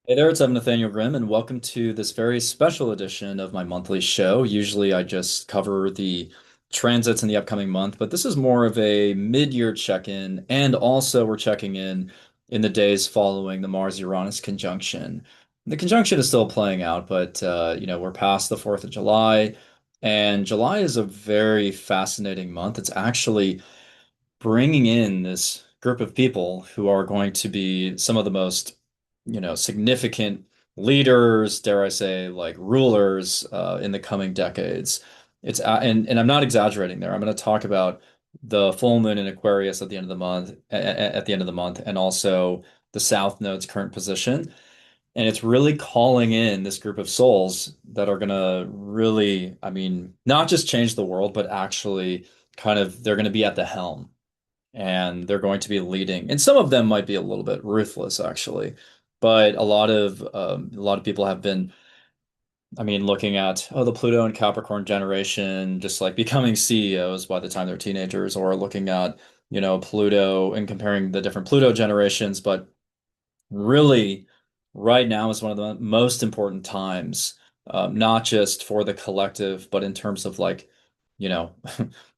Hey there, I'm Nathaniel Grimm, and welcome to this very special edition of my monthly show. Usually I just cover the transits in the upcoming month, but this is more of a mid-year check-in, and also we're checking in the days following the Mars-Uranus conjunction. The conjunction is still playing out, but we're past the 4th of July, and July is a very fascinating month. It's actually bringing in this group of people who are going to be some of the most, significant leaders, dare I say, like rulers in the coming decades. And I'm not exaggerating there. I'm going to talk about the full moon in Aquarius at the end of the month, at the end of the month, and also the South Node's current position. And it's really calling in this group of souls that are going to really, I mean, not just change the world, but actually they're going to be at the helm and they're going to be leading. And some of them might be a little bit ruthless, actually. But a lot of people have been, I mean, looking at the Pluto and Capricorn generation, just like becoming CEOs by the time they're teenagers, or looking at Pluto and comparing the different Pluto generations. But really, right now is one of the most important times, not just for the collective, but in terms of like, you know,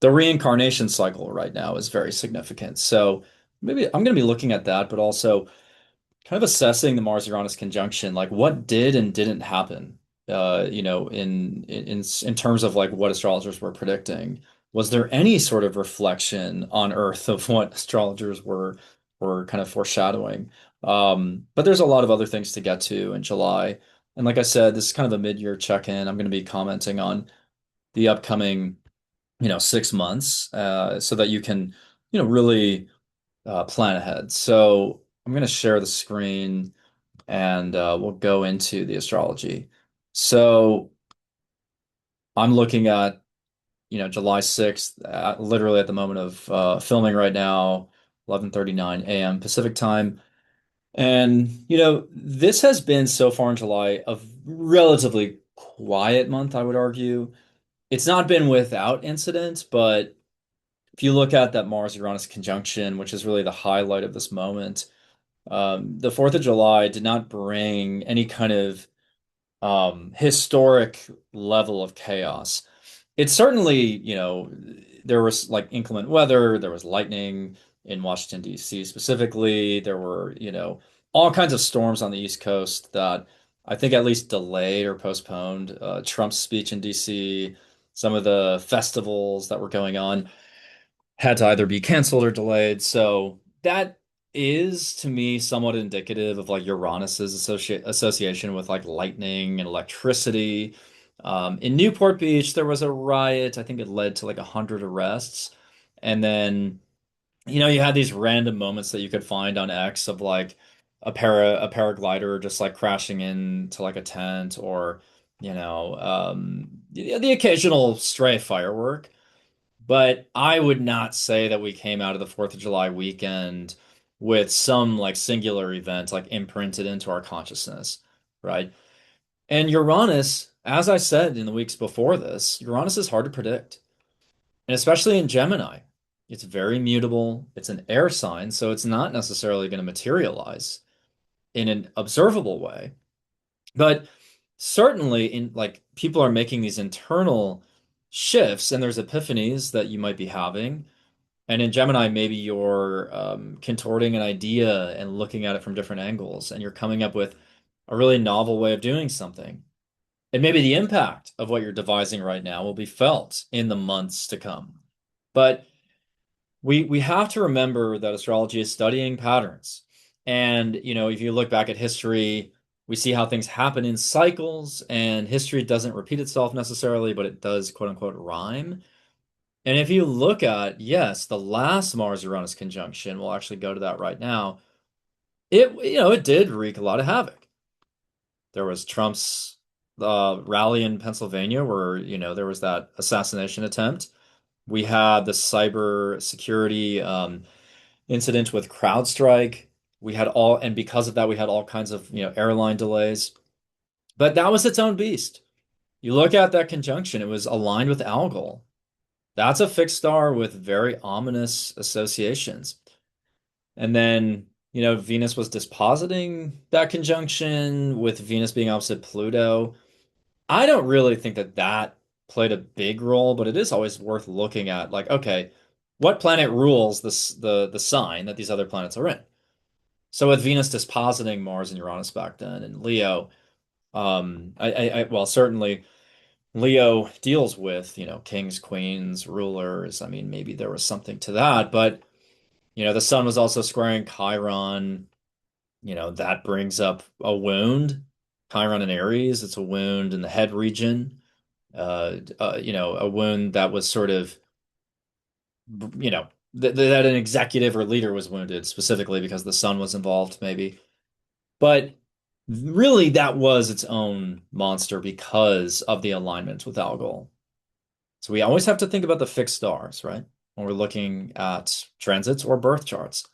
the reincarnation cycle right now is very significant. So maybe I'm going to be looking at that, but also kind of assessing the Mars-Uranus conjunction, like what did and didn't happen, in terms of like what astrologers were predicting. Was there any sort of reflection on Earth of what astrologers were kind of foreshadowing? But there's a lot of other things to get to in July. And like I said, this is kind of a mid-year check-in. I'm going to be commenting on the upcoming, 6 months, so that you can, really plan ahead. So I'm going to share the screen and we'll go into the astrology. So I'm looking at, July 6th, literally at the moment of filming right now, 11:39 a.m. Pacific time. And, this has been so far in July a relatively quiet month, I would argue. It's not been without incident, but if you look at that Mars-Uranus conjunction, which is really the highlight of this moment, the 4th of July did not bring any kind of historic level of chaos. It certainly, there was like inclement weather, there was lightning in Washington, D.C. specifically. There were, all kinds of storms on the East Coast that I think at least delayed or postponed Trump's speech in D.C. Some of the festivals that were going on had to either be canceled or delayed. So that is to me somewhat indicative of like Uranus's association with like lightning and electricity. In Newport Beach, there was a riot. I think it led to like 100 arrests. And then, you had these random moments that you could find on X of like a paraglider just like crashing into like a tent or, the occasional stray firework. But I would not say that we came out of the 4th of July weekend with some like singular event like imprinted into our consciousness, right? And Uranus, as I said in the weeks before this, Uranus is hard to predict. And especially in Gemini, it's very mutable. It's an air sign, so it's not necessarily going to materialize in an observable way. But certainly in like people are making these internal shifts and there's epiphanies that you might be having. And in Gemini, maybe you're contorting an idea and looking at it from different angles, and you're coming up with a really novel way of doing something. And maybe the impact of what you're devising right now will be felt in the months to come. But we have to remember that astrology is studying patterns. And, if you look back at history, we see how things happen in cycles, and history doesn't repeat itself necessarily, but it does quote unquote rhyme. And if you look at, yes, the last Mars-Uranus conjunction, we'll actually go to that right now. It did wreak a lot of havoc. There was Trump's rally in Pennsylvania where, there was that assassination attempt. We had the cyber security incident with CrowdStrike. And because of that, we had all kinds of, airline delays. But that was its own beast. You look at that conjunction, it was aligned with Algol. That's a fixed star with very ominous associations. And then Venus was dispositing that conjunction with Venus being opposite Pluto. I don't really think that that played a big role, but it is always worth looking at, like, okay, what planet rules the sign that these other planets are in? So with Venus dispositing Mars and Uranus back then in Leo, well, certainly Leo deals with, kings, queens, rulers. I mean, maybe there was something to that, but the sun was also squaring Chiron. That brings up a wound. Chiron in Aries, it's a wound in the head region. A wound that was sort of, that an executive or leader was wounded specifically because the sun was involved, maybe. But really, that was its own monster because of the alignment with Algol. So we always have to think about the fixed stars, right? When we're looking at transits or birth charts.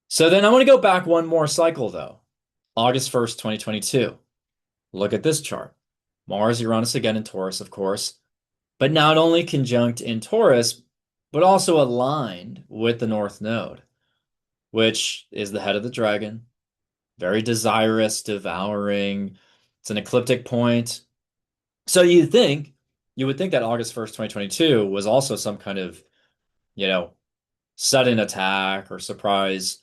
So then I want to go back one more cycle, though. August 1st, 2022. Look at this chart. Mars, Uranus again in Taurus, of course, but not only conjunct in Taurus, but also aligned with the North Node, which is the head of the dragon, very desirous, devouring. It's an ecliptic point. So you would think that August 1st, 2022 was also some kind of, you know, sudden attack or surprise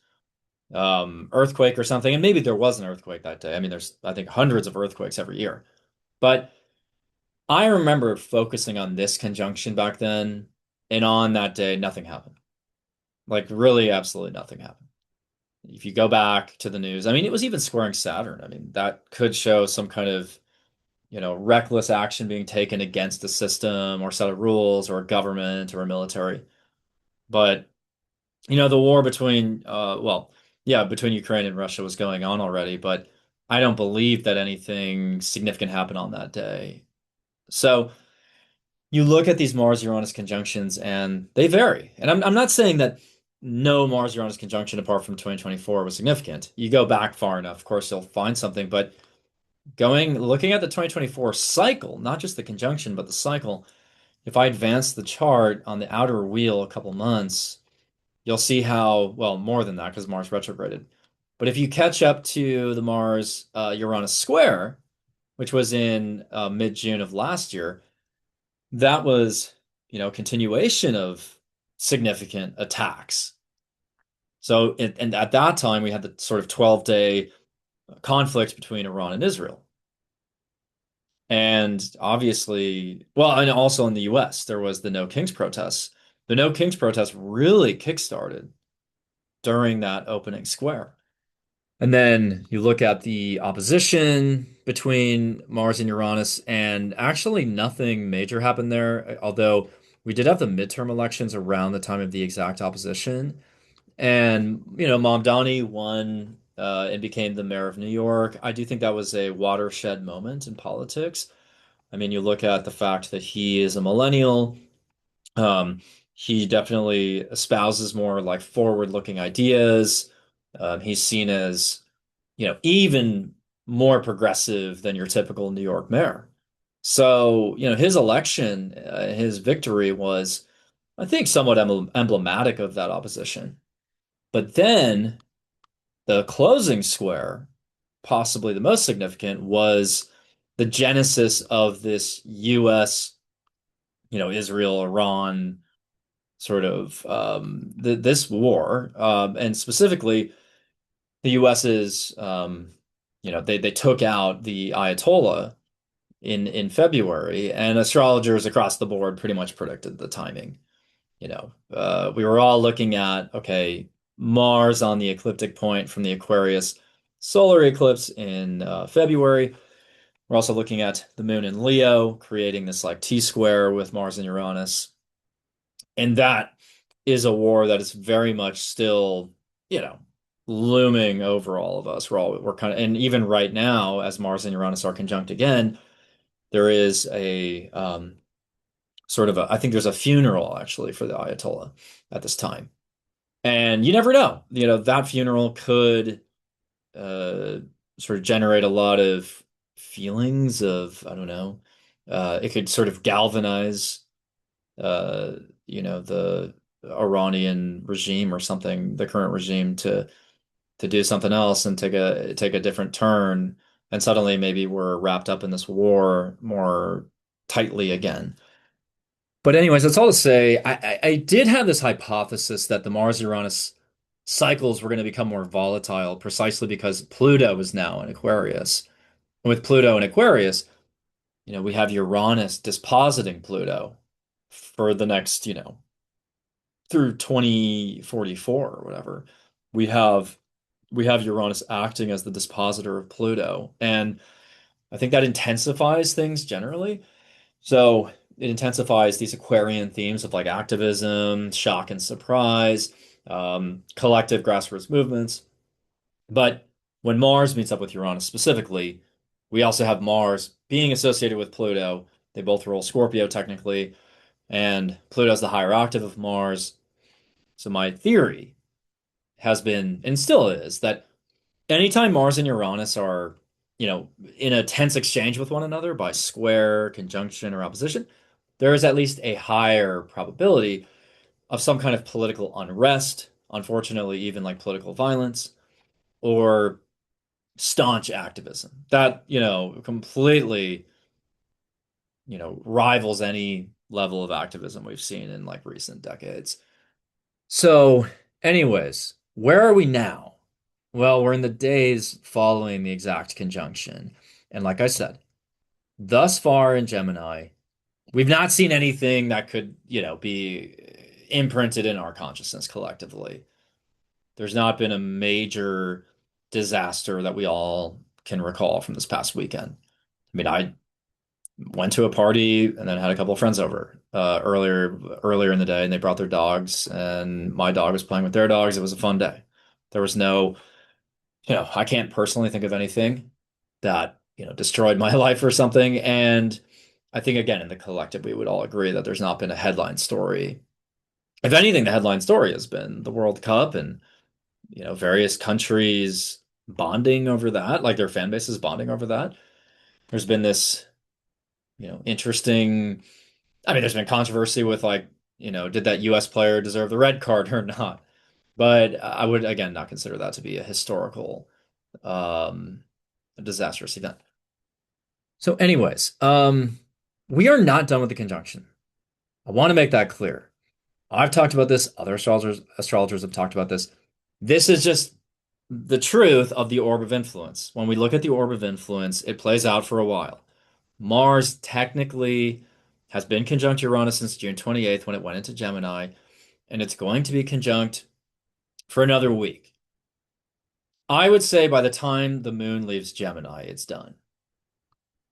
earthquake or something. And maybe there was an earthquake that day. I mean, there's, I think, hundreds of earthquakes every year. But I remember focusing on this conjunction back then, and on that day, nothing happened. Like, really, absolutely nothing happened. If you go back to the news, I mean, it was even squaring Saturn. I mean, that could show some kind of, reckless action being taken against a system or set of rules or a government or a military. But, the war between, well, yeah, between Ukraine and Russia was going on already, but I don't believe that anything significant happened on that day. So you look at these Mars-Uranus conjunctions and they vary. And I'm not saying that no Mars-Uranus conjunction apart from 2024 was significant. You go back far enough, of course, you'll find something, but looking at the 2024 cycle, not just the conjunction, but the cycle, if I advance the chart on the outer wheel a couple months, you'll see how, well, more than that because Mars retrograded. But if you catch up to the Mars Uranus square, which was in mid-June of last year, that was, continuation of significant attacks. So, and at that time, we had the sort of 12-day conflict between Iran and Israel. And obviously, well, and also in the US, there was the No Kings protests. The No Kings protests really kickstarted during that opening square. And then you look at the opposition between Mars and Uranus, and actually nothing major happened there, although we did have the midterm elections around the time of the exact opposition. And, Mamdani won and became the mayor of New York. I do think that was a watershed moment in politics. I mean, you look at the fact that he is a millennial. Um, he definitely espouses more like forward-looking ideas. He's seen as, even more progressive than your typical New York mayor. So, his election, his victory was, I think, somewhat emblematic of that opposition. But then the closing square, possibly the most significant, was the genesis of this US, Israel, Iran sort of this war, and specifically the US's, they took out the Ayatollah in February, and astrologers across the board pretty much predicted the timing. We were all looking at, okay, Mars on the ecliptic point from the Aquarius solar eclipse in February. We're also looking at the moon in Leo, creating this like T-square with Mars and Uranus. And that is a war that is very much still, looming over all of us. We're kind of, and even right now, as Mars and Uranus are conjunct again, there is a sort of I think there's a funeral actually for the Ayatollah at this time. And you never know. That funeral could uh, sort of generate a lot of feelings of, I don't know, it could sort of galvanize, uh, the Iranian regime or something, the current regime to to do something else and take a different turn, and suddenly maybe we're wrapped up in this war more tightly again. But anyways, that's all to say, I did have this hypothesis that the Mars-Uranus cycles were going to become more volatile precisely because Pluto is now in Aquarius. And with Pluto in Aquarius, we have Uranus dispositing Pluto for the next, through 2044 or whatever. We have we have Uranus acting as the dispositor of Pluto, and I think that intensifies things generally. So it intensifies these Aquarian themes of like activism, shock and surprise, collective grassroots movements. But when Mars meets up with Uranus specifically, we also have Mars being associated with Pluto. They both rule Scorpio technically, and Pluto's the higher octave of Mars. So my theory has been, and still is, that anytime Mars and Uranus are, in a tense exchange with one another by square, conjunction, or opposition, there is at least a higher probability of some kind of political unrest, unfortunately, even like political violence, or staunch activism that, completely, rivals any level of activism we've seen in like recent decades. So, anyways, where are we now? Well, we're in the days following the exact conjunction. And like I said, thus far in Gemini, we've not seen anything that could, be imprinted in our consciousness collectively. There's not been a major disaster that we all can recall from this past weekend. I mean, I went to a party and then had a couple of friends over earlier in the day, and they brought their dogs, and my dog was playing with their dogs. It was a fun day. There was no, I can't personally think of anything that, destroyed my life or something. And I think again in the collective we would all agree that there's not been a headline story. If anything, the headline story has been the World Cup and, various countries bonding over that, like their fan bases bonding over that. There's been this, interesting, I mean, there's been controversy with like, did that US player deserve the red card or not? But I would again not consider that to be a historical um a disastrous event. So anyways, we are not done with the conjunction. I want to make that clear. I've talked about this, other astrologers have talked about this. This is just the truth of the orb of influence. When we look at the orb of influence, it plays out for a while. Mars technically has been conjunct Uranus since June 28th when it went into Gemini, and it's going to be conjunct for another week. I would say by the time the moon leaves Gemini, it's done.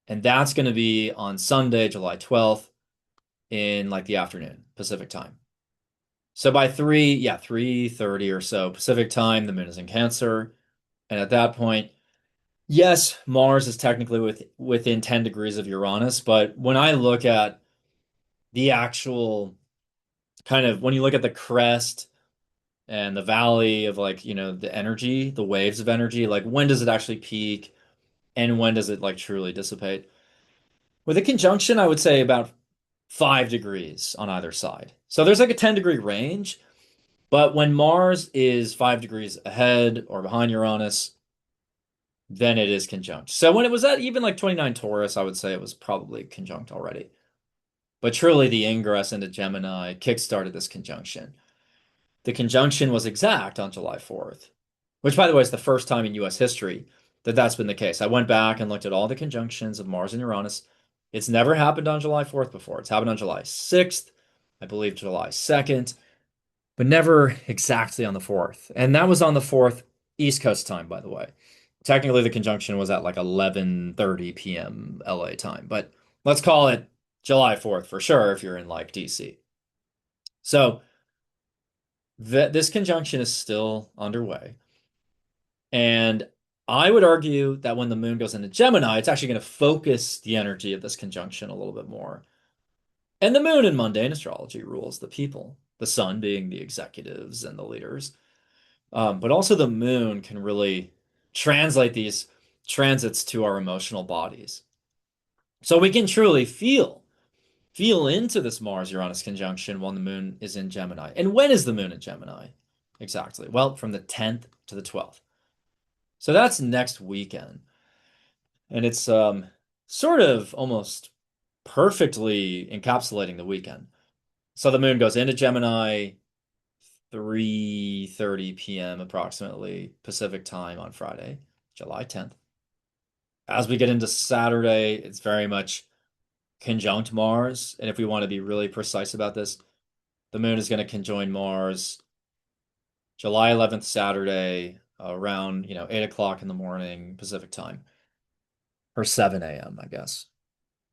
And that's going to be on Sunday, July 12th in like the afternoon, Pacific time. So by 3:30 or so Pacific time, the moon is in Cancer. And at that point, yes, Mars is technically within 10 degrees of Uranus, but when I look at the actual kind of when you look at the crest and the valley of like, the energy, the waves of energy, like when does it actually peak and when does it like truly dissipate? With a conjunction, I would say about 5 degrees on either side. So there's like a 10-degree range, but when Mars is 5 degrees ahead or behind Uranus, then it is conjunct. So when it was at even like 29 Taurus, I would say it was probably conjunct already. But truly, the ingress into Gemini kickstarted this conjunction. The conjunction was exact on July 4th, which, by the way, is the first time in US history that that's been the case. I went back and looked at all the conjunctions of Mars and Uranus. It's never happened on July 4th before. It's happened on July 6th, I believe July 2nd, but never exactly on the 4th. And that was on the 4th East Coast time, by the way. Technically, the conjunction was at like 11:30 p.m. LA time, but let's call it July 4th for sure if you're in like DC. So this conjunction is still underway. And I would argue that when the moon goes into Gemini, it's actually going to focus the energy of this conjunction a little bit more. And the moon in mundane astrology rules the people, the sun being the executives and the leaders. But also the moon can really translate these transits to our emotional bodies. So we can truly feel into this Mars-Uranus conjunction when the moon is in Gemini. And when is the moon in Gemini? Exactly. Well, from the 10th to the 12th. So that's next weekend. And it's sort of almost perfectly encapsulating the weekend. So the moon goes into Gemini 3:30 p.m. approximately Pacific time on Friday, July 10th. As we get into Saturday, it's very much conjunct Mars. And if we want to be really precise about this, the moon is going to conjoin Mars July 11th, Saturday, around, 8 o'clock in the morning Pacific time, or 7 a.m., I guess.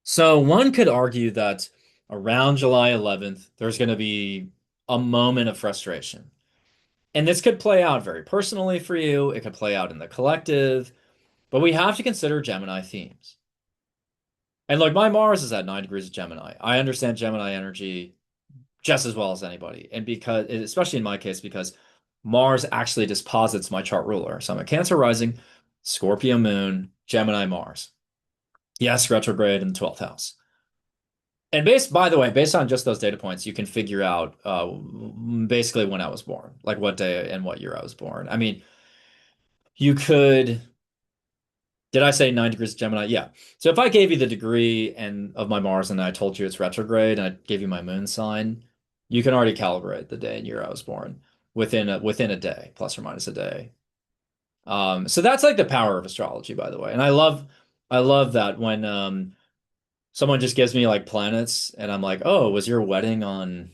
So one could argue that around July 11th, there's going to be a moment of frustration. And this could play out very personally for you. It could play out in the collective, but we have to consider Gemini themes. And look, my Mars is at 9 degrees of Gemini. I understand Gemini energy just as well as anybody. And because, especially in my case, because Mars actually disposits my chart ruler. So I'm a Cancer rising, Scorpio moon, Gemini Mars. Yes, retrograde in the 12th house. And by the way, based on just those data points, you can figure out basically when I was born, like what day and what year I was born. I mean, you could, did I say 9 degrees of Gemini? Yeah. So if I gave you the degree and of my Mars and I told you it's retrograde and I gave you my moon sign, you can already calibrate the day and year I was born within a day, plus or minus a day. So that's like the power of astrology, by the way. And I love that when someone just gives me like planets and I'm like, "Oh, was your wedding on,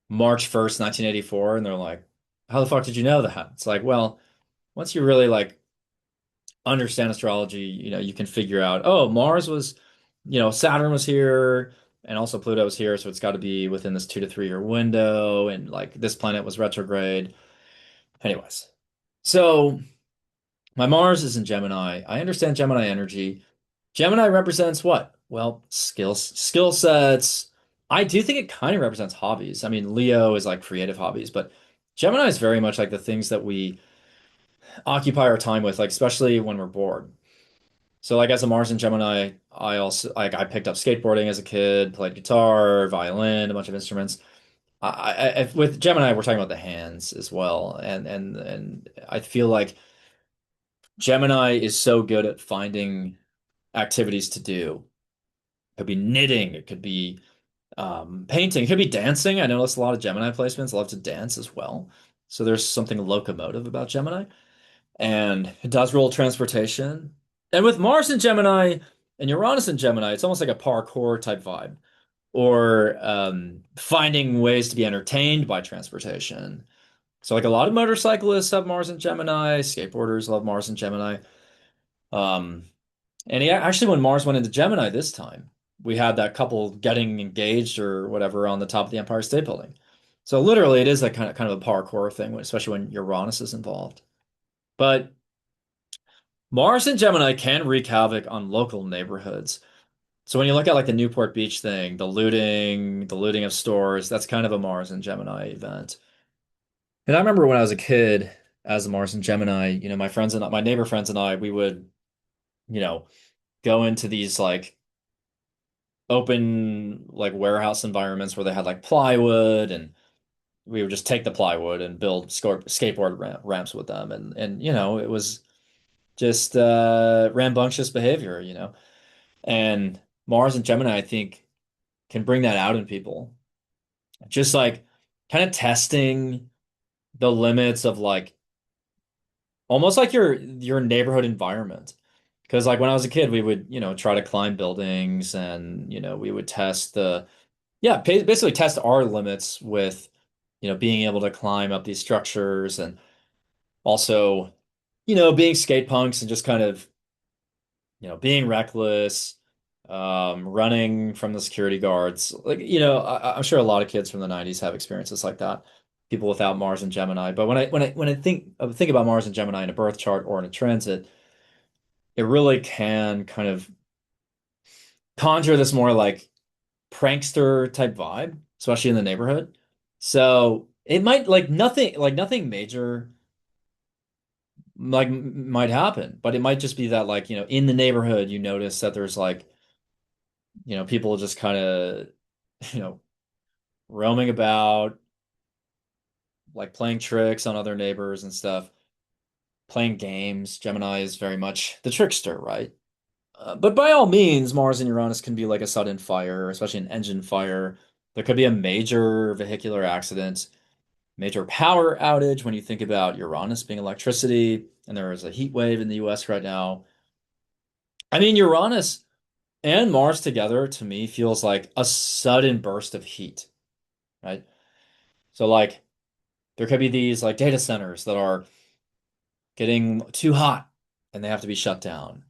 March 1st, 1984?" And they're like, "How the fuck did you know that?" It's like, well, once you really like understand astrology, you can figure out, oh, Mars was, Saturn was here and also Pluto was here, so it's got to be within this 2 to 3 year window, and like this planet was retrograde. Anyways, so my Mars is in Gemini. I understand Gemini energy. Gemini represents what? Well, skill sets. I do think it kind of represents hobbies. I mean, Leo is like creative hobbies, but Gemini is very much like the things that we occupy our time with, like especially when we're bored. So like as a Mars and Gemini, I also like I picked up skateboarding as a kid, played guitar, violin, a bunch of instruments. With Gemini, we're talking about the hands as well, and I feel like Gemini is so good at finding activities to do. It could be knitting, it could be painting, it could be dancing. I noticed a lot of Gemini placements love to dance as well. So there's something locomotive about Gemini. And it does rule transportation. And with Mars in Gemini and Uranus in Gemini, it's almost like a parkour type vibe, or finding ways to be entertained by transportation. So, like a lot of motorcyclists have Mars in Gemini, skateboarders love Mars in Gemini. Um, and actually, when Mars went into Gemini this time, we had that couple getting engaged or whatever on the top of the Empire State Building. So, literally, it is a kind of a parkour thing, especially when Uranus is involved. But Mars and Gemini can wreak havoc on local neighborhoods. So when you look at like the Newport Beach thing, the looting of stores, that's kind of a Mars and Gemini event. And I remember when I was a kid, as a Mars and Gemini, my friends and my neighbor friends and I, we would, you know, go into these like open like warehouse environments where they had like plywood, and we would just take the plywood and build skateboard ramps with them, and it was just rambunctious behavior. And Mars and Gemini, I think, can bring that out in people. Just like kind of testing the limits of like almost like your neighborhood environment. Because like when I was a kid, we would, try to climb buildings, and, we would test basically test our limits with, being able to climb up these structures, and also, being skate punks and just kind of being reckless, running from the security guards. Like, I'm sure a lot of kids from the 90s have experiences like that. People without Mars and Gemini. But when I think about Mars and Gemini in a birth chart or in a transit, it really can kind of conjure this more like prankster type vibe, especially in the neighborhood. So it might like nothing major like might happen, but it might just be that like, in the neighborhood you notice that there's like, people just kind of, you know, roaming about, like playing tricks on other neighbors and stuff. playing games. Gemini is very much the trickster, right? But by all means, Mars and Uranus can be like a sudden fire, especially an engine fire. There could be a major vehicular accident, major power outage when you think about Uranus being electricity, and there is a heat wave in the US right now. I mean, Uranus and Mars together to me feels like a sudden burst of heat, right? So like there could be these like data centers that are getting too hot and they have to be shut down.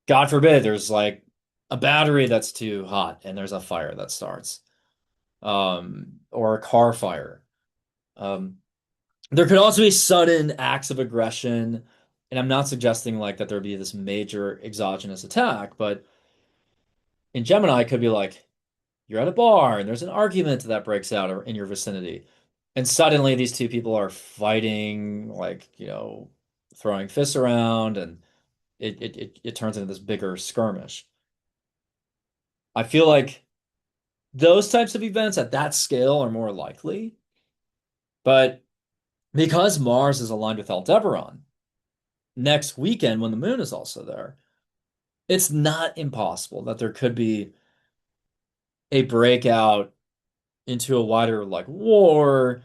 God forbid there's like a battery that's too hot and there's a fire that starts. Or a car fire. Um, there could also be sudden acts of aggression, and I'm not suggesting like that there'd be this major exogenous attack, but in Gemini, it could be like you're at a bar and there's an argument that breaks out in your vicinity, and suddenly these two people are fighting, like, throwing fists around, and it turns into this bigger skirmish. I feel like those types of events at that scale are more likely, but because Mars is aligned with Aldebaran next weekend when the moon is also there, it's not impossible that there could be a breakout into a wider like war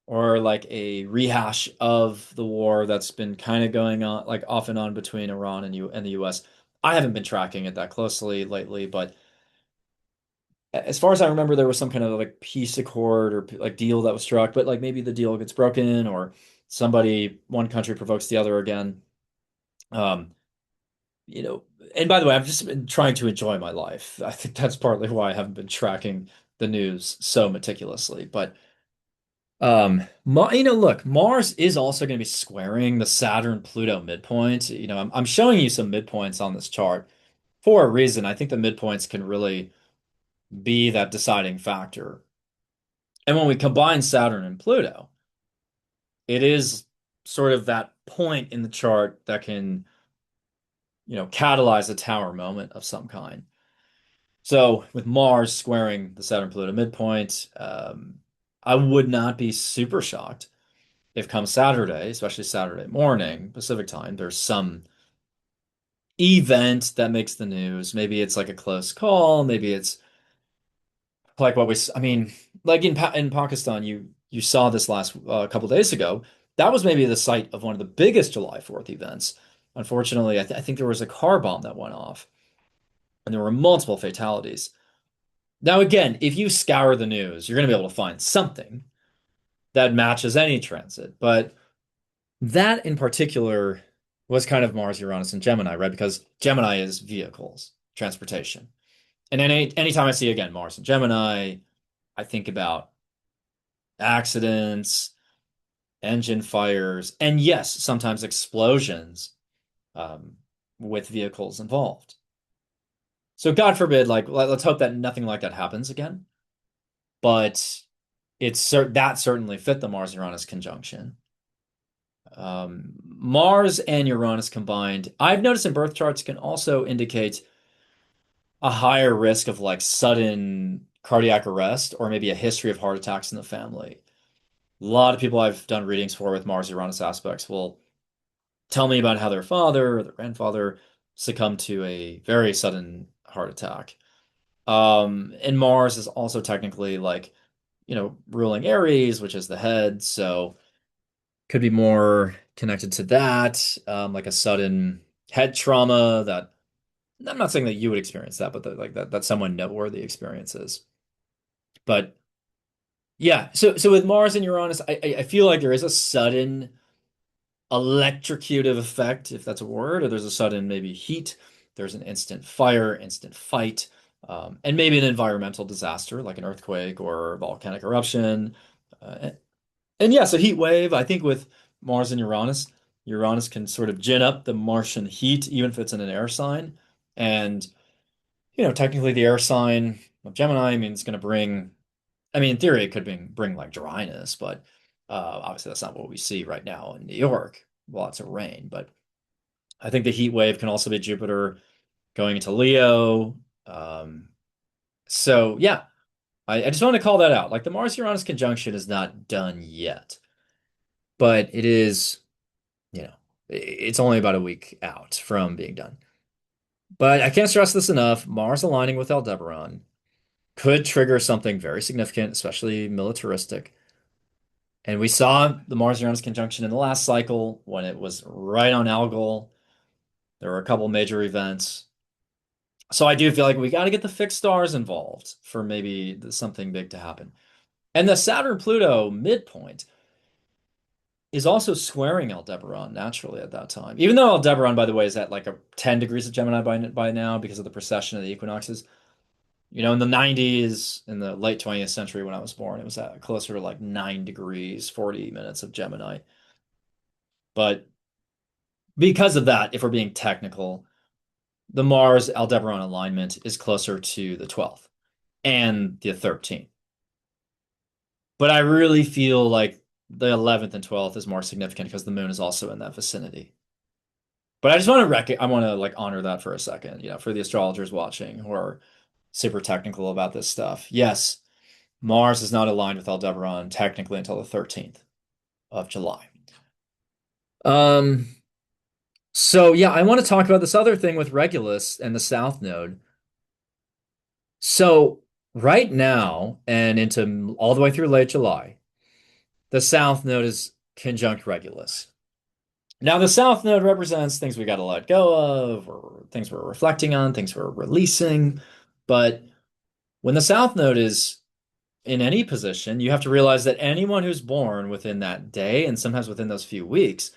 or like a rehash of the war that's been kind of going on like off and on between Iran and the US. I haven't been tracking it that closely lately, but as far as I remember, there was some kind of like peace accord or like deal that was struck, but like maybe the deal gets broken or one country provokes the other again. Um, you know, and by the way, I've just been trying to enjoy my life. I think that's partly why I haven't been tracking the news so meticulously. But look, Mars is also going to be squaring the Saturn-Pluto midpoint. I'm showing you some midpoints on this chart for a reason. I think the midpoints can really be that deciding factor. And when we combine Saturn and Pluto, it is sort of that point in the chart that can, catalyze a tower moment of some kind. So with Mars squaring the Saturn-Pluto midpoint, I would not be super shocked if come Saturday, especially Saturday morning, Pacific time, there's some event that makes the news. Maybe it's like a close call. Maybe it's like I mean, like in Pakistan, you saw this last couple days ago. That was maybe the site of one of the biggest July 4th events. Unfortunately, I think there was a car bomb that went off, and there were multiple fatalities. Now, again, if you scour the news, you're going to be able to find something that matches any transit. But that in particular was kind of Mars, Uranus, and Gemini, right? Because Gemini is vehicles, transportation. And anytime I see again Mars and Gemini, I think about accidents, engine fires, and yes, sometimes explosions um, with vehicles involved. So God forbid, like let's hope that nothing like that happens again. But that certainly fit the Mars-Uranus conjunction. Mars and Uranus combined, I've noticed in birth charts can also indicate a higher risk of like sudden cardiac arrest or maybe a history of heart attacks in the family. A lot of people I've done readings for with Mars Uranus aspects will tell me about how their father or their grandfather succumbed to a very sudden heart attack. And Mars is also technically like, ruling Aries, which is the head, so could be more connected to that, like a sudden head trauma that I'm not saying that you would experience that, but like that someone noteworthy experiences. But yeah, so with Mars and Uranus, I feel like there is a sudden electrocutive effect, if that's a word, or there's a sudden maybe heat, there's an instant fire, instant fight, and maybe an environmental disaster like an earthquake or volcanic eruption. And yes, a heat wave. I think with Mars and Uranus, Uranus can sort of gin up the Martian heat, even if it's in an air sign. And, technically the air sign of Gemini means it's going to bring, I mean, in theory, it could bring like dryness, but obviously that's not what we see right now in New York. Lots of rain. But I think the heat wave can also be Jupiter going into Leo. Um, so yeah, I just want to call that out. Like the Mars-Uranus conjunction is not done yet, but it is, you know. It's only about a week out from being done. But I can't stress this enough. Mars aligning with Aldebaran could trigger something very significant, especially militaristic. And we saw the Mars-Uranus conjunction in the last cycle when it was right on Algol. There were a couple major events. So I do feel like we got to get the fixed stars involved for maybe something big to happen. And the Saturn-Pluto midpoint is also squaring Aldebaran naturally at that time. Even though Aldebaran, by the way, is at like a 10 degrees of Gemini by now because of the precession of the equinoxes. In the 90s, in the late 20th century when I was born, it was at closer to like 9 degrees, 40 minutes of Gemini. But because of that, if we're being technical, the Mars Aldebaran alignment is closer to the 12th and the 13th. But I really feel like the 11th and 12th is more significant because the moon is also in that vicinity. But I just want to I want to like honor that for a second, for the astrologers watching who are super technical about this stuff. Yes, Mars is not aligned with Aldebaran technically until the 13th of July. Um, so yeah, I want to talk about this other thing with Regulus and the South Node. So right now and into all the way through late July, the South Node is conjunct Regulus. Now, the South Node represents things we got to let go of, or things we're reflecting on, things we're releasing. But when the South Node is in any position, you have to realize that anyone who's born within that day, and sometimes within those few weeks,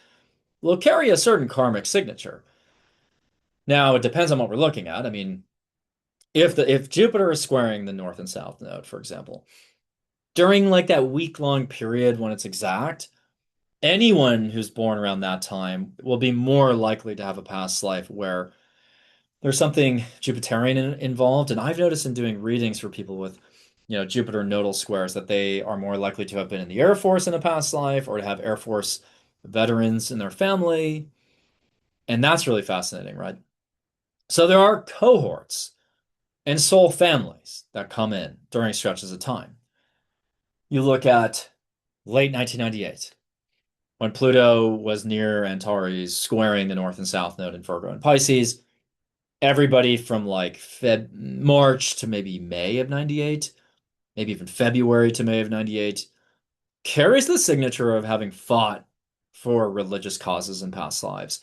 will carry a certain karmic signature. Now, it depends on what we're looking at. I mean, if Jupiter is squaring the North and South Node, for example, during like that week-long period when it's exact, anyone who's born around that time will be more likely to have a past life where there's something Jupiterian involved. And I've noticed in doing readings for people with, Jupiter nodal squares that they are more likely to have been in the Air Force in a past life or to have Air Force veterans in their family. And that's really fascinating, right? So there are cohorts and soul families that come in during stretches of time. You look at late 1998 when Pluto was near Antares, squaring the North and South Node in Virgo and Pisces. Everybody from like March to maybe May of 98, maybe even February to May of 98, carries the signature of having fought for religious causes in past lives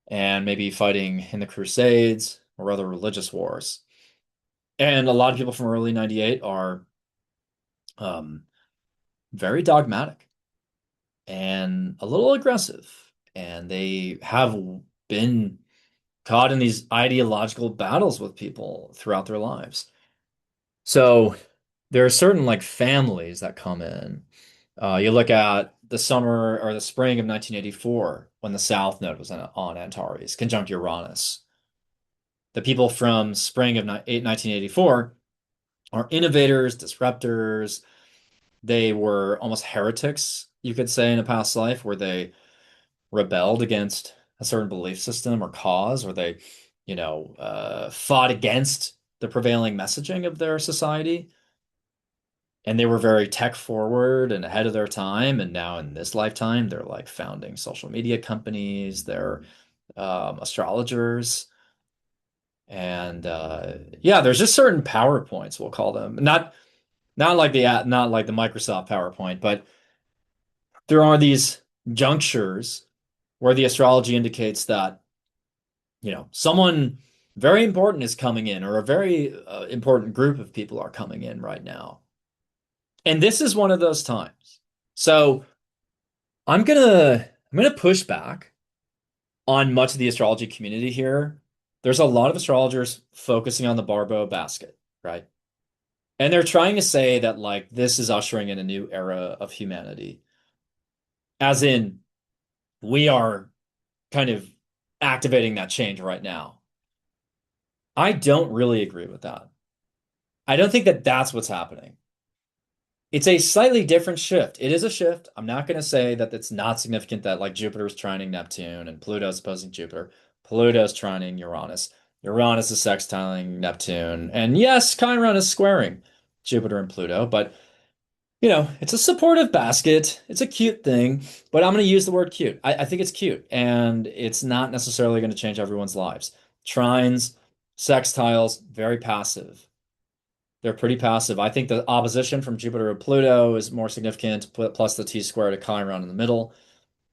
and maybe fighting in the Crusades or other religious wars. And a lot of people from early 98 are um, very dogmatic and a little aggressive. And they have been caught in these ideological battles with people throughout their lives. So there are certain like families that come in. You look at the summer or the spring of 1984 when the South Node was on Antares, conjunct Uranus. The people from spring of 1984 are innovators, disruptors. They were almost heretics, you could say, in a past life where they rebelled against a certain belief system or cause, or they, fought against the prevailing messaging of their society. And they were very tech forward and ahead of their time. And now in this lifetime, they're like founding social media companies. They're astrologers. And yeah, there's just certain PowerPoints, we'll call them. Not like the Microsoft PowerPoint, but there are these junctures where the astrology indicates that, someone very important is coming in, or a very important group of people are coming in right now. And this is one of those times. So I'm gonna push back on much of the astrology community here. There's a lot of astrologers focusing on the Barbault Basket, right? And they're trying to say that like this is ushering in a new era of humanity. As in, we are kind of activating that change right now. I don't really agree with that. I don't think that that's what's happening. It's a slightly different shift. It is a shift. I'm not going to say that it's not significant that like Jupiter's trining Neptune and Pluto's opposing Jupiter. Pluto's trining Uranus. Uranus is sextiling Neptune. And yes, Chiron is squaring Jupiter and Pluto, but it's a supportive basket. It's a cute thing, but I'm going to use the word cute. I think it's cute, and it's not necessarily going to change everyone's lives. Trines, sextiles, very passive. They're pretty passive. I think the opposition from Jupiter and Pluto is more significant, plus the T square to Chiron in the middle.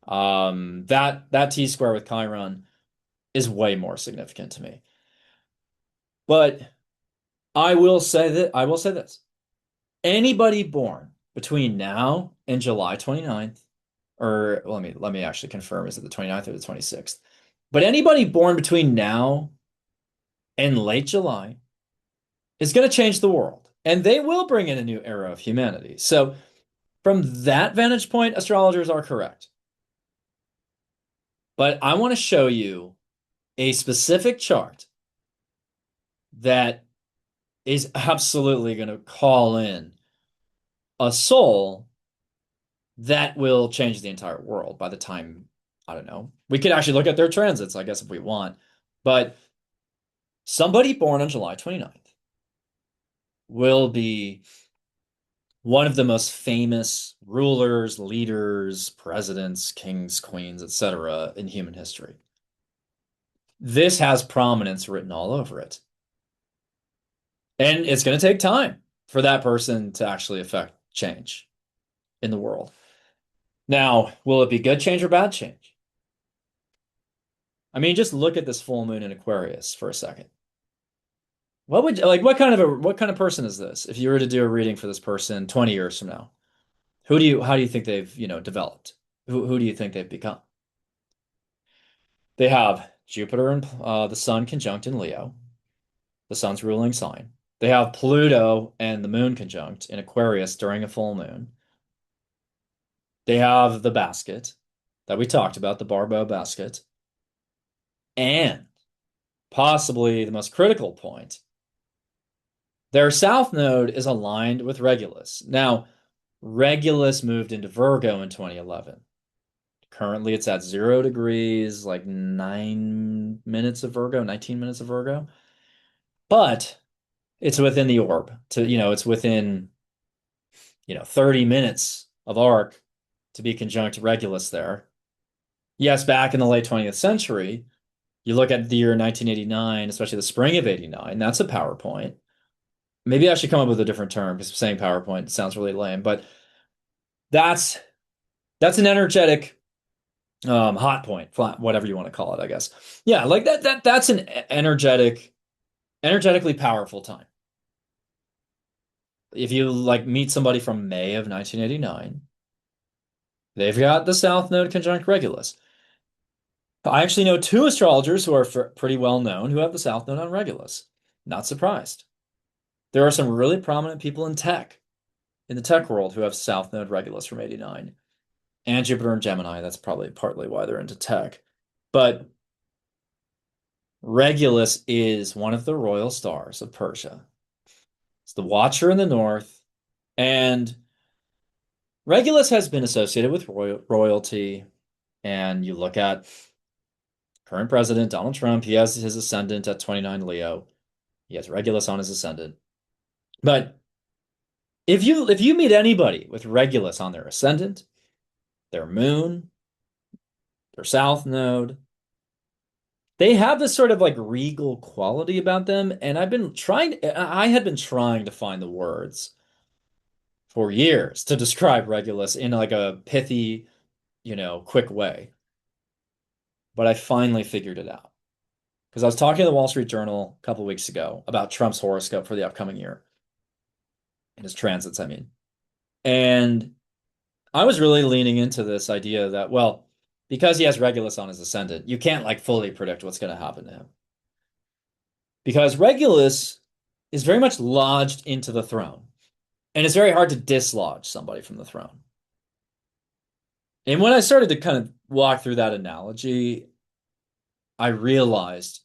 That T square with Chiron is way more significant to me. But I will say this. Anybody born between now and July 29th, or let me actually confirm, is it the 29th or the 26th? But anybody born between now and late July is going to change the world. And they will bring in a new era of humanity. So from that vantage point, astrologers are correct. But I want to show you a specific chart that is absolutely going to call in a soul that will change the entire world by the time, I don't know. We could actually look at their transits, I guess, if we want. But somebody born on July 29th will be one of the most famous rulers, leaders, presidents, kings, queens, etc. in human history. This has prominence written all over it. And it's going to take time for that person to actually affect change in the world. Now, will it be good change or bad change? I mean, just look at this full moon in Aquarius for a second. What kind of person is this? If you were to do a reading for this person 20 years from now, how do you think they've, developed? Who do you think they've become? They have Jupiter and the Sun conjunct in Leo, the Sun's ruling sign. They have Pluto and the Moon conjunct in Aquarius during a full moon. They have the basket that we talked about, the Barbault Basket. And possibly the most critical point, their south node is aligned with Regulus. Now, Regulus moved into Virgo in 2011. Currently, it's at 0 degrees, like 9 minutes of Virgo, 19 minutes of Virgo. But it's within the orb it's within, 30 minutes of arc to be conjunct Regulus there. Yes, back in the late 20th century, you look at the year 1989, especially the spring of 89, that's a PowerPoint. Maybe I should come up with a different term because saying PowerPoint sounds really lame, but that's an energetic hot point, flat, whatever you want to call it, I guess. Yeah, like that's an energetically powerful time. If you like meet somebody from May of 1989, they've got the South Node conjunct Regulus. I actually know two astrologers who are pretty well known who have the South Node on Regulus. Not surprised. There are some really prominent people in the tech world, who have South Node Regulus from 89. And Jupiter and Gemini, that's probably partly why they're into tech. But Regulus is one of the royal stars of Persia. It's the Watcher in the north, and Regulus has been associated with royalty. And you look at current president Donald Trump, he has his ascendant at 29 Leo. He has Regulus on his ascendant. But if you meet anybody with Regulus on their ascendant, their moon, their south node, they have this sort of like regal quality about them. And I had been trying to find the words for years to describe Regulus in like a pithy, quick way. But I finally figured it out. Because I was talking to the Wall Street Journal a couple weeks ago about Trump's horoscope for the upcoming year. And his transits, I mean. And I was really leaning into this idea that, well, because he has Regulus on his ascendant, you can't like fully predict what's going to happen to him. Because Regulus is very much lodged into the throne, and it's very hard to dislodge somebody from the throne. And when I started to kind of walk through that analogy, I realized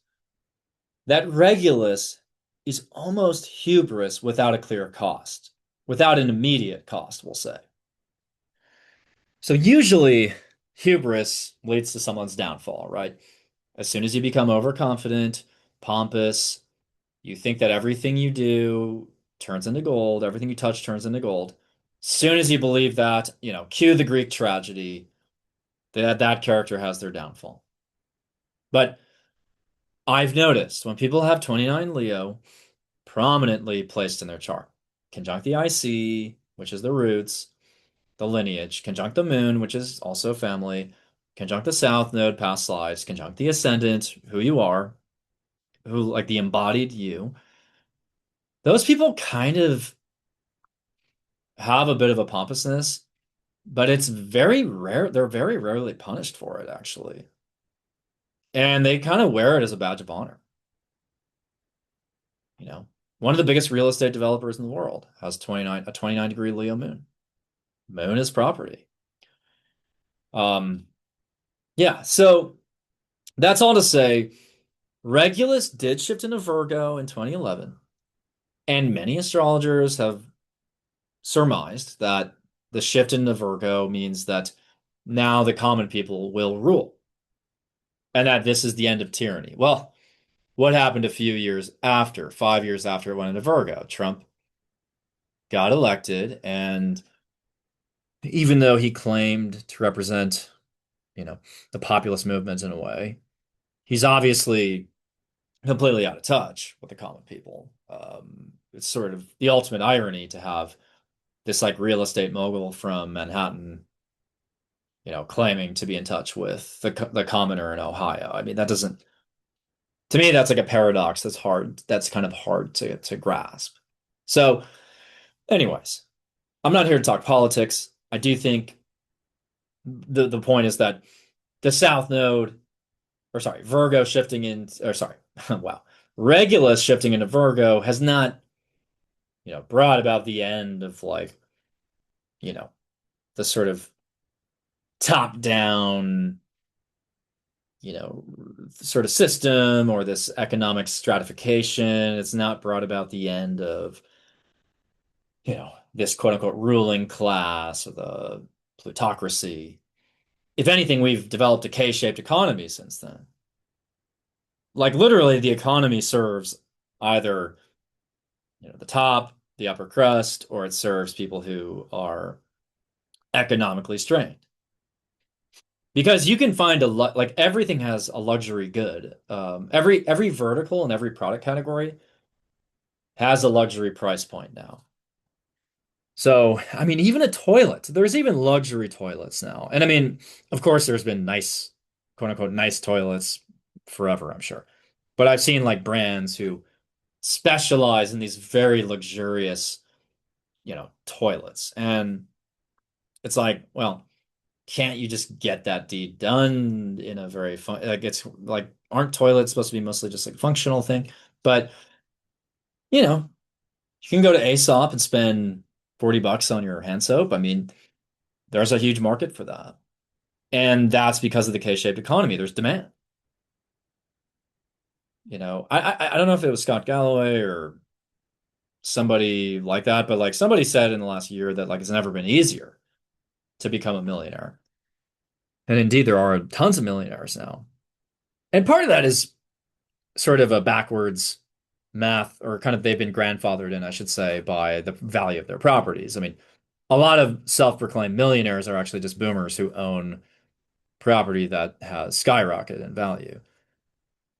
that Regulus is almost hubris without a clear cost, without an immediate cost, we'll say. So usually hubris leads to someone's downfall, right? As soon as you become overconfident, pompous, you think that everything you do turns into gold, everything you touch turns into gold. Soon as you believe that, cue the Greek tragedy, that character has their downfall. But I've noticed when people have 29 Leo prominently placed in their chart, conjunct the IC, which is the roots, the lineage, conjunct the moon, which is also family, conjunct the south node, past lives, conjunct the ascendant, who you are, who like the embodied you. Those people kind of have a bit of a pompousness, but it's very rare. They're very rarely punished for it, actually. And they kind of wear it as a badge of honor. You know, one of the biggest real estate developers in the world has 29 degree Leo moon. Moon is property. Um, yeah, so that's all to say, Regulus did shift into Virgo in 2011, and many astrologers have surmised that the shift into Virgo means that now the common people will rule, and that this is the end of tyranny. Well, what happened a few years after, 5 years after it went into Virgo? Trump got elected, and even though he claimed to represent, the populist movement in a way, he's obviously completely out of touch with the common people. It's sort of the ultimate irony to have this like real estate mogul from Manhattan, claiming to be in touch with the commoner in Ohio. I mean, that doesn't, to me, that's like a paradox that's hard, that's kind of hard to grasp. So, anyways, I'm not here to talk politics. I do think the point is that the South Node, or sorry, Virgo shifting in, or sorry, wow, Regulus shifting into Virgo has not, brought about the end of like, you know, the sort of top down, sort of system or this economic stratification. It's not brought about the end of, this quote unquote ruling class or the plutocracy. If anything, we've developed a K-shaped economy since then. Like literally the economy serves either, the top, the upper crust, or it serves people who are economically strained. Because you can find like everything has a luxury good. Every vertical and every product category has a luxury price point now. So, I mean, even a toilet, there's even luxury toilets now. And I mean, of course, there's been nice, quote unquote, nice toilets forever, I'm sure. But I've seen like brands who specialize in these very luxurious, toilets. And it's like, well, can't you just get that deed done in a very fun, like it's like, aren't toilets supposed to be mostly just like a functional thing? But, you know, you can go to Aesop and spend $40 on your hand soap. I mean, there's a huge market for that. And that's because of the K-shaped economy. There's demand. I don't know if it was Scott Galloway or somebody like that, but like somebody said in the last year that like it's never been easier to become a millionaire. And indeed, there are tons of millionaires now. And part of that is sort of a backwards math, or kind of they've been grandfathered in, I should say, by the value of their properties. I mean, a lot of self-proclaimed millionaires are actually just boomers who own property that has skyrocketed in value.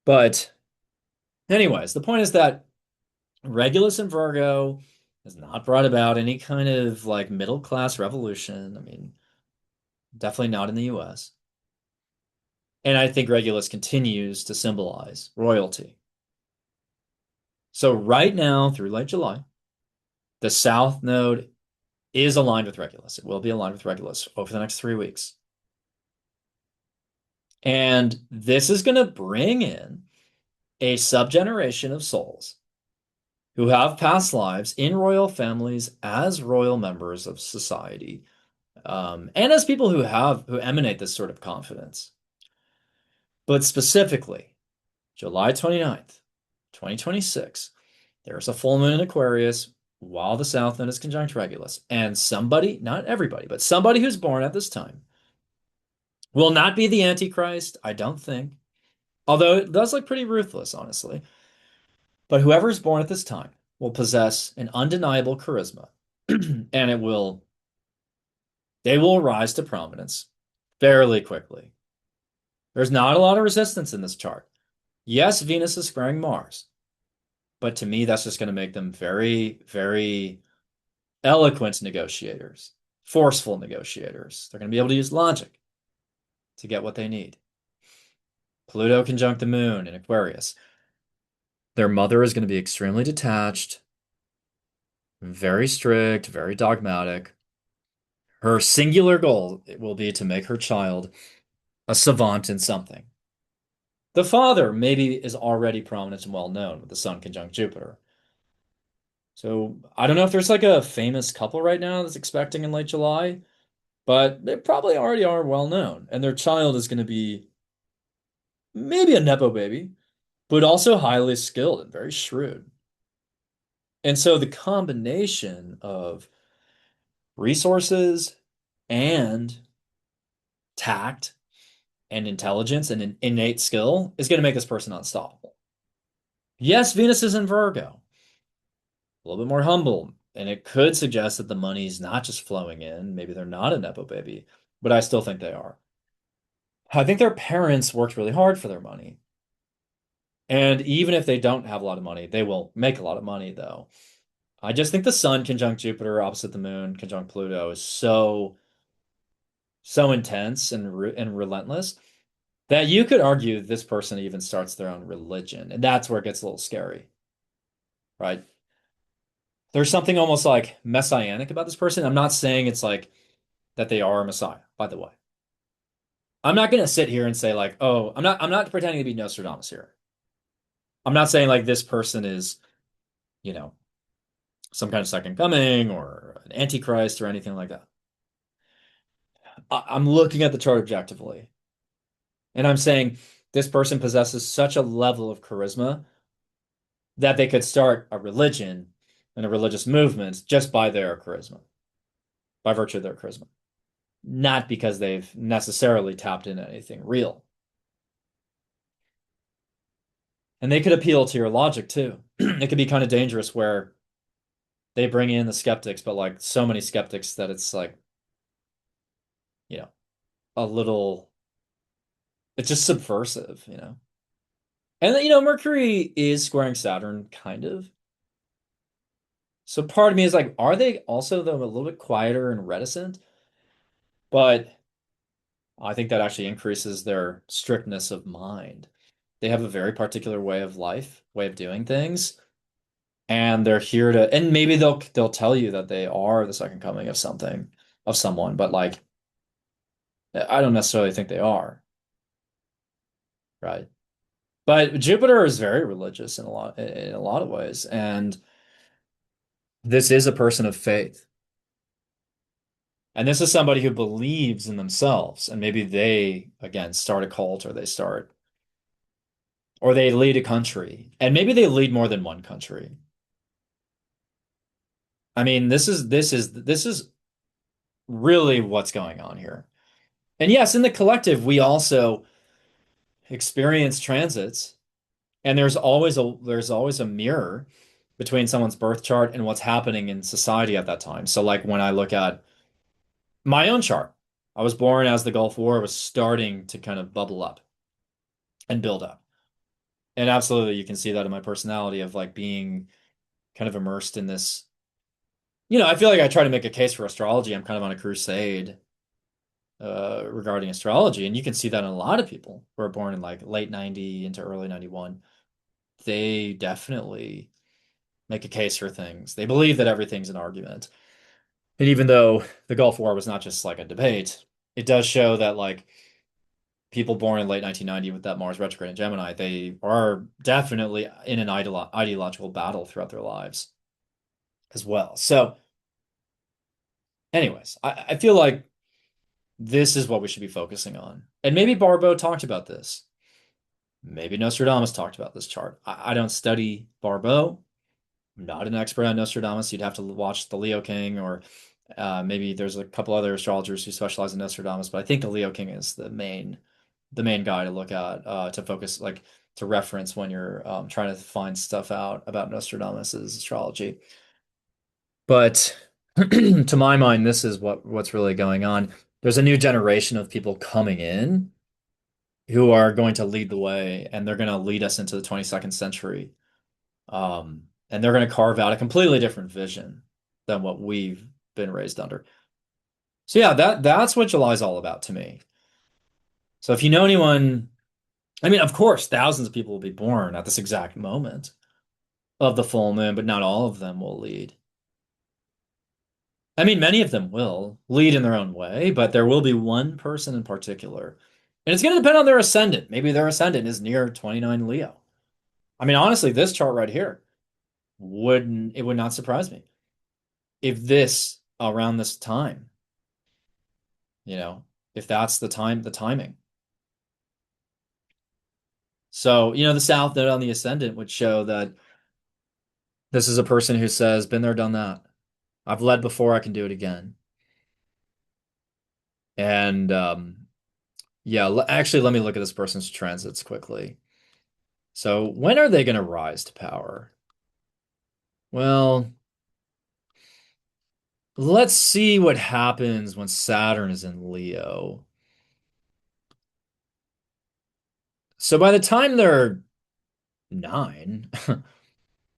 But anyways, the point is that Regulus and Virgo has not brought about any kind of like middle class revolution. I mean, definitely not in the US. And I think Regulus continues to symbolize royalty. So right now through late July, the South Node is aligned with Regulus. It will be aligned with Regulus over the next 3 weeks. And this is going to bring in a subgeneration of souls who have past lives in royal families as royal members of society, and as people who emanate this sort of confidence. But specifically, July 29th, 2026, there's a full moon in Aquarius while the South Node is conjunct Regulus. And somebody, not everybody, but somebody who's born at this time will not be the Antichrist, I don't think. Although it does look pretty ruthless, honestly. But whoever is born at this time will possess an undeniable charisma, and it will They will rise to prominence fairly quickly. There's not a lot of resistance in this chart. Yes, Venus is squaring Mars, but to me, that's just going to make them very, very eloquent negotiators, forceful negotiators. They're going to be able to use logic to get what they need. Pluto conjunct the moon in Aquarius. Their mother is going to be extremely detached, very strict, very dogmatic. Her singular goal will be to make her child a savant in something. The father maybe is already prominent and well known with the Sun conjunct Jupiter. So I don't know if there's like a famous couple right now that's expecting in late July, but they probably already are well known. And their child is going to be maybe a Nepo baby, but also highly skilled and very shrewd. And so the combination of resources and tact and intelligence and an innate skill is going to make this person unstoppable. Yes, Venus is in Virgo, a little bit more humble, and it could suggest that the money's not just flowing in. Maybe they're not a Nepo baby, but I still think they are. I think their parents worked really hard for their money. And even if they don't have a lot of money, they will make a lot of money, though. I just think the Sun conjunct Jupiter opposite the Moon conjunct Pluto is so intense and relentless that you could argue this person even starts their own religion, and that's where it gets a little scary, right? There's something almost like messianic about this person. I'm not saying it's like that they are a messiah, by the way. I'm not going to sit here and say like, oh, I'm not pretending to be Nostradamus here. I'm not saying like this person is, you know, some kind of second coming or an antichrist or anything like that. I'm looking at the chart objectively, and I'm saying this person possesses such a level of charisma that they could start a religion and a religious movement just by their charisma, by virtue of their charisma, not because they've necessarily tapped into anything real. And they could appeal to your logic too. It could be kind of dangerous where they bring in the skeptics, but like so many skeptics that it's like, you know, a little, it's just subversive. And Mercury is squaring Saturn, kind of. So part of me is like, are they also though a little bit quieter and reticent? But I think that actually increases their strictness of mind. They have a very particular way of life, way of doing things, and they're here to, and maybe they'll tell you that they are the second coming of something, of someone, but like I don't necessarily think they are, right? But Jupiter is very religious in a lot of ways, and this is a person of faith. And this is somebody who believes in themselves, and maybe they, again, start a cult or they lead a country, and maybe they lead more than one country. I mean, this is really what's going on here. And yes, in the collective, we also experience transits, and there's always a mirror between someone's birth chart and what's happening in society at that time. So like when I look at my own chart, I was born as the Gulf War was starting to kind of bubble up and build up. And absolutely, you can see that in my personality of like being kind of immersed in this. I feel like I try to make a case for astrology. I'm kind of on a crusade regarding astrology, and you can see that in a lot of people who are born in like late 90 into early 91. They definitely make a case for things. They believe that everything's an argument. And even though the Gulf War was not just like a debate, it does show that like people born in late 1990 with that Mars retrograde in Gemini, they are definitely in an ideological battle throughout their lives as well. So, anyways, I feel like this is what we should be focusing on. And maybe Barbault talked about this. Maybe Nostradamus talked about this chart. I don't study Barbault. I'm not an expert on Nostradamus. You'd have to watch the Leo King, or maybe there's a couple other astrologers who specialize in Nostradamus, but I think the Leo King is the main guy to look at to focus like to reference when you're trying to find stuff out about Nostradamus's astrology. But To my mind, this is what's really going on. There's a new generation of people coming in who are going to lead the way, and they're going to lead us into the 22nd century. And they're going to carve out a completely different vision than what we've been raised under. So yeah, that's what July's all about to me. So if you know anyone, I mean, of course, thousands of people will be born at this exact moment of the full moon, but not all of them will lead. I mean, many of them will lead in their own way, but there will be one person in particular. And it's going to depend on their ascendant. Maybe their ascendant is near 29 Leo. I mean, honestly, this chart right here would not surprise me if this around this time, you know, if that's the timing. So, the South Node on the ascendant would show that this is a person who says, been there, done that. I've led before, I can do it again. And yeah, actually, let me look at this person's transits quickly. So, when are they going to rise to power? Well, let's see what happens when Saturn is in Leo. So, by the time they're 9,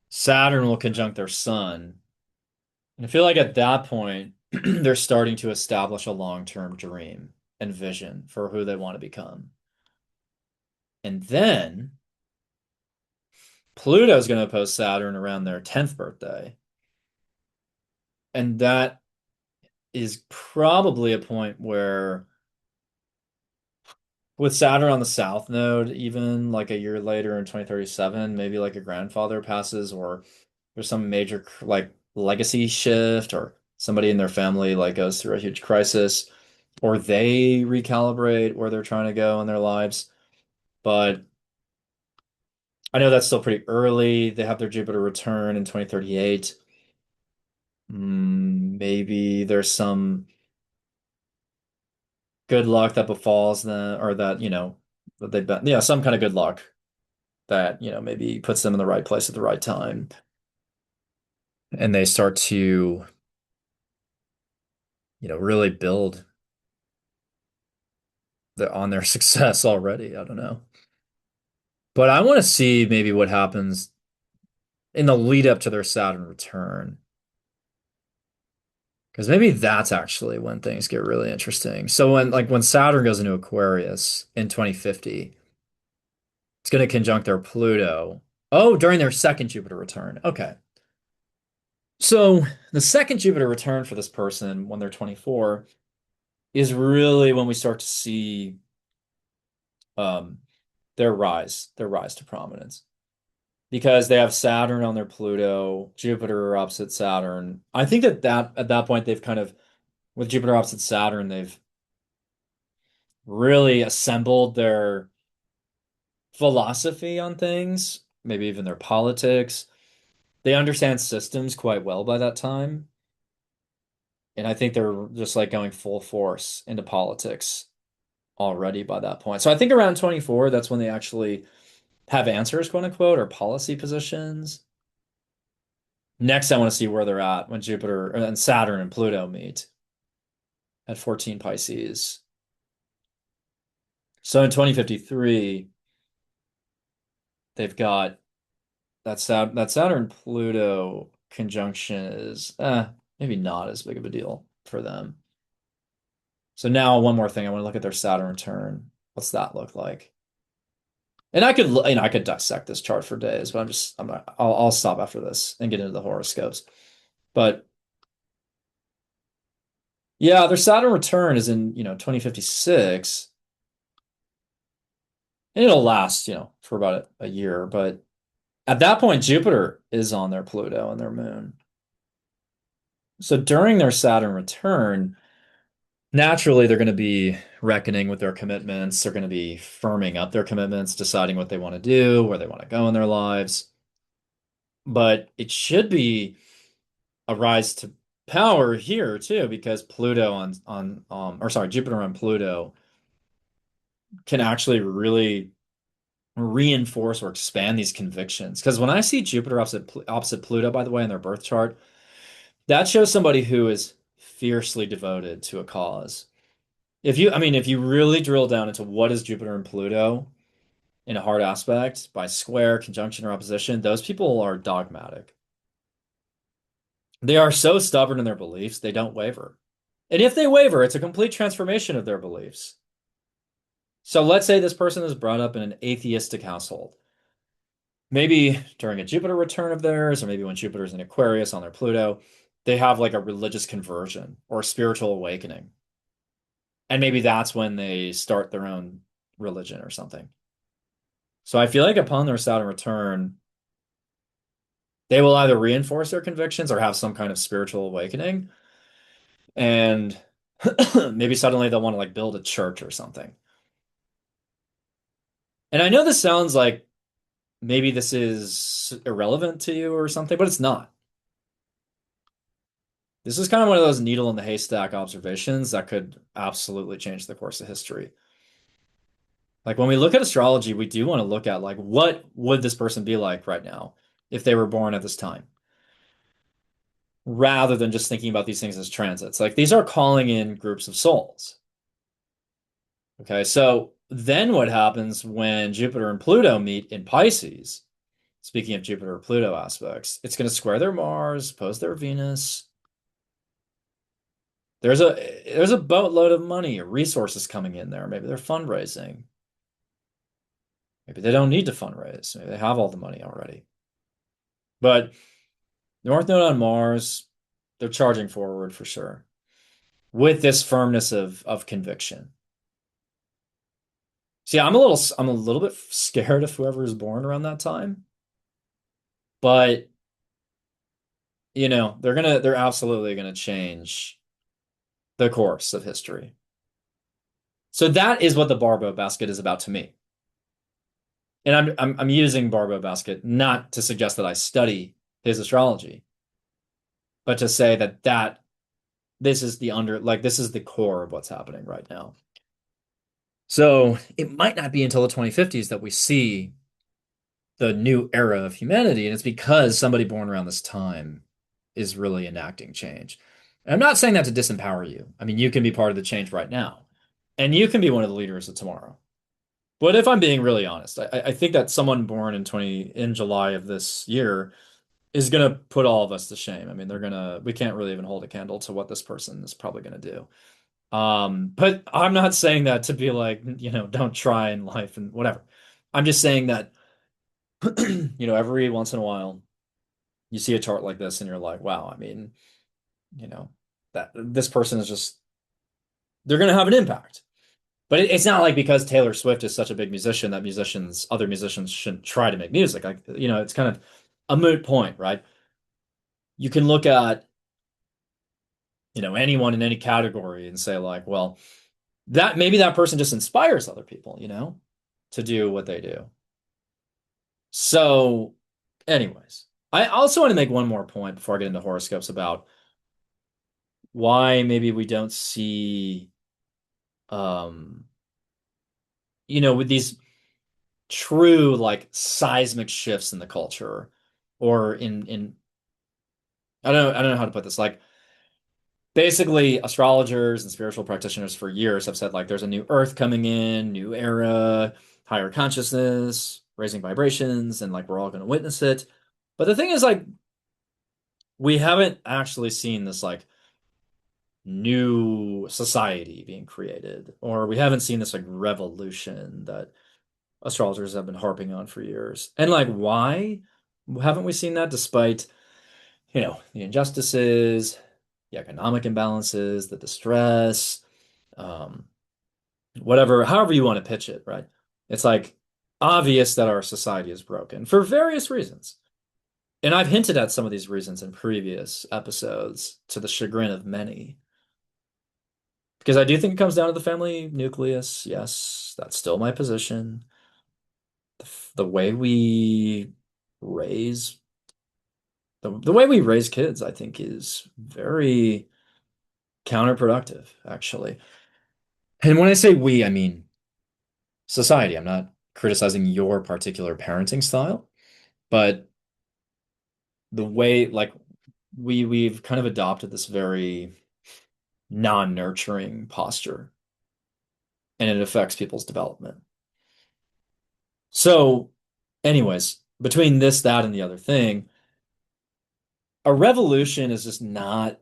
Saturn will conjunct their sun. And I feel like at that point, they're starting to establish a long-term dream and vision for who they want to become. And then Pluto's going to oppose Saturn around their 10th birthday. And that is probably a point where, with Saturn on the South Node, even like a year later in 2037, maybe like a grandfather passes, or there's some major like legacy shift, or somebody in their family like goes through a huge crisis, or they recalibrate where they're trying to go in their lives. But I know that's still pretty early. They have their Jupiter return in 2038. Maybe there's some good luck that befalls them, or that, that they've been, yeah, some kind of good luck that, maybe puts them in the right place at the right time. And they start to, really build on their success already. I don't know. But I want to see maybe what happens in the lead up to their Saturn return. Because maybe that's actually when things get really interesting. So when Saturn goes into Aquarius in 2050, it's going to conjunct their Pluto. Oh, during their second Jupiter return. Okay. So the second Jupiter return for this person when they're 24 is really when we start to see um, their rise to prominence. Because they have Saturn on their Pluto, Jupiter opposite Saturn. I think that at that point they've kind of, with Jupiter opposite Saturn, they've really assembled their philosophy on things, maybe even their politics. They understand systems quite well by that time. And I think they're just like going full force into politics already by that point. So I think around 24, that's when they actually have answers, quote unquote, or policy positions. Next, I want to see where they're at when Jupiter and Saturn and Pluto meet at 14 Pisces. So in 2053, they've got that Saturn Pluto conjunction is maybe not as big of a deal for them. So now one more thing, I want to look at their Saturn return. What's that look like? And I could dissect this chart for days, but I'll stop after this and get into the horoscopes. But yeah, their Saturn return is in, 2056, and it'll last, for about a year. But at that point, Jupiter is on their Pluto and their moon. So during their Saturn return, naturally they're going to be reckoning with their commitments. They're going to be firming up their commitments, deciding what they want to do, where they want to go in their lives. But it should be a rise to power here too, because Pluto or sorry, Jupiter on Pluto can actually really reinforce or expand these convictions. Because when I see Jupiter opposite Pluto, by the way, in their birth chart, That shows somebody who is fiercely devoted to a cause. If you really drill down into what is Jupiter and Pluto in a hard aspect by square, conjunction, or opposition, those people are dogmatic. They are so stubborn in their beliefs, they don't waver. And if they waver, it's a complete transformation of their beliefs. So let's say this person is brought up in an atheistic household. Maybe during a Jupiter return of theirs, or maybe when Jupiter's in Aquarius on their Pluto, they have like a religious conversion or a spiritual awakening. And maybe that's when they start their own religion or something. So I feel like upon their Saturn return, they will either reinforce their convictions or have some kind of spiritual awakening. And maybe suddenly they'll want to like build a church or something. And I know this sounds like maybe this is irrelevant to you or something, but it's not. This is kind of one of those needle in the haystack observations that could absolutely change the course of history. Like when we look at astrology, we do want to look at like what would this person be like right now if they were born at this time, rather than just thinking about these things as transits. Like these are calling in groups of souls. Okay, so then what happens when Jupiter and Pluto meet in Pisces? Speaking of Jupiter Pluto aspects, it's going to square their Mars, oppose their Venus. There's a boatload of money or resources coming in there. Maybe they're fundraising. Maybe they don't need to fundraise. Maybe they have all the money already. But North Node on Mars, they're charging forward for sure with this firmness of conviction. See, I'm a little bit scared of whoever is born around that time, but they're absolutely gonna change the course of history. So that is what the Barbault Basket is about to me. And I'm using Barbault Basket not to suggest that I study his astrology, but to say that this is this is the core of what's happening right now. So it might not be until the 2050s that we see the new era of humanity, and it's because somebody born around this time is really enacting change. And I'm not saying that to disempower you. I mean, you can be part of the change right now, and you can be one of the leaders of tomorrow. But if I'm being really honest, I think that someone born in July of this year is gonna put all of us to shame. I mean, we can't really even hold a candle to what this person is probably gonna do. But I'm not saying that to be like, don't try in life and whatever. I'm just saying that, every once in a while you see a chart like this and you're like, wow, I mean, you know, that this person is just, they're gonna have an impact. But it's not like because Taylor Swift is such a big musician that other musicians shouldn't try to make music. Like, it's kind of a moot point, right? You can look at, anyone in any category and say like, well, that maybe that person just inspires other people, to do what they do. So, anyways, I also want to make one more point before I get into horoscopes about why maybe we don't see, um, with these true like seismic shifts in the culture or in I don't know how to put this. Like basically astrologers and spiritual practitioners for years have said like there's a new earth coming in, new era, higher consciousness, raising vibrations, and like we're all going to witness it. But the thing is like we haven't actually seen this like new society being created, or we haven't seen this like revolution that astrologers have been harping on for years. And like, why haven't we seen that despite, the injustices, the economic imbalances, the distress, um, however you want to pitch it, right? It's like obvious that our society is broken for various reasons. And I've hinted at some of these reasons in previous episodes to the chagrin of many. Because I do think it comes down to the family nucleus. Yes, that's still my position. The way we raise the way we raise kids, I think, is very counterproductive, actually. And when I say we, I mean society. I'm not criticizing your particular parenting style, but the way, like, we've kind of adopted this very non-nurturing posture, and it affects people's development. So, anyways, between this, that, and the other thing, a revolution is just not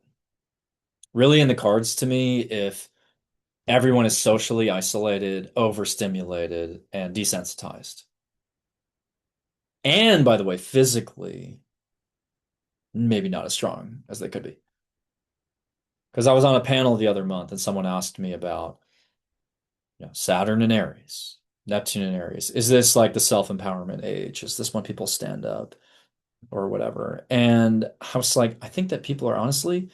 really in the cards to me if everyone is socially isolated, overstimulated, and desensitized. And by the way, physically, maybe not as strong as they could be. Because I was on a panel the other month and someone asked me about, Saturn and Aries, Neptune and Aries. Is this like the self-empowerment age? Is this when people stand up or whatever? And I was like, I think that people are honestly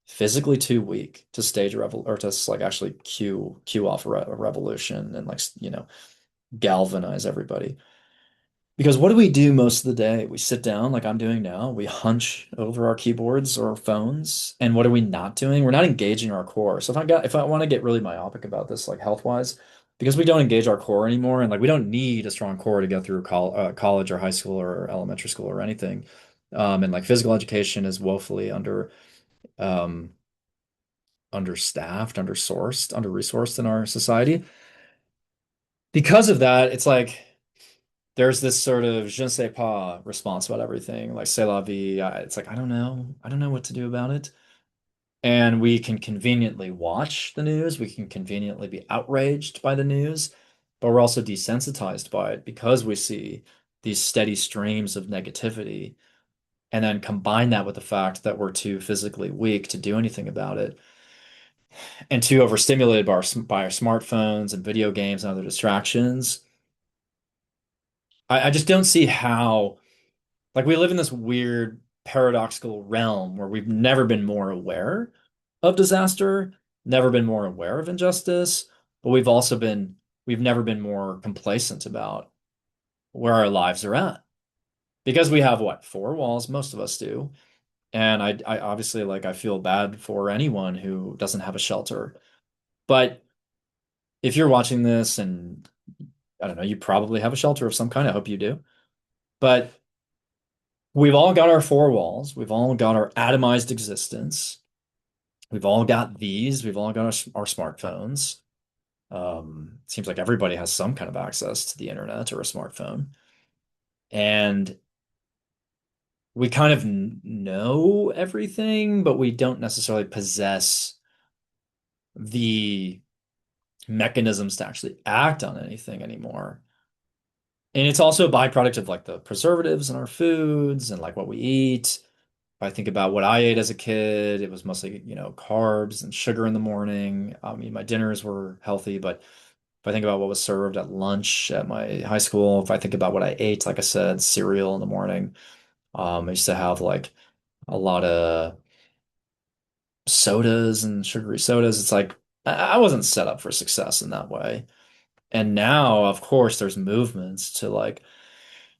physically too weak to stage a revel or to like actually cue off a revolution and like galvanize everybody. Because what do we do most of the day? We sit down like I'm doing now. We hunch over our keyboards or phones. And what are we not doing? We're not engaging our core. So if I want to get really myopic about this, like health wise, because we don't engage our core anymore, and like we don't need a strong core to go through college or high school or elementary school or anything. And like physical education is woefully um, understaffed, undersourced, under-resourced in our society. Because of that, it's like there's this sort of je ne sais pas response about everything, like c'est la vie. It's like, I don't know. I don't know what to do about it. And we can conveniently watch the news. We can conveniently be outraged by the news, but we're also desensitized by it because we see these steady streams of negativity. And then combine that with the fact that we're too physically weak to do anything about it and too overstimulated by our smartphones and video games and other distractions. I just don't see how. Like we live in this weird paradoxical realm where we've never been more aware of disaster, never been more aware of injustice, but we've never been more complacent about where our lives are at. Because we have what, four walls, most of us do. And I obviously like I feel bad for anyone who doesn't have a shelter. But if you're watching this and I don't know, you probably have a shelter of some kind. I hope you do. But we've all got our four walls. We've all got our atomized existence. We've all got these. We've all got our smartphones. It seems like everybody has some kind of access to the internet or a smartphone. And we kind of know everything, but we don't necessarily possess the mechanisms to actually act on anything anymore. And it's also a byproduct of like the preservatives in our foods and like what we eat. If I think about what I ate as a kid, it was mostly, carbs and sugar in the morning. I mean, my dinners were healthy, but if I think about what was served at lunch at my high school, if I think about what I ate, like I said, cereal in the morning, I used to have like a lot of sodas and sugary sodas. It's like I wasn't set up for success in that way. And now, of course, there's movements to like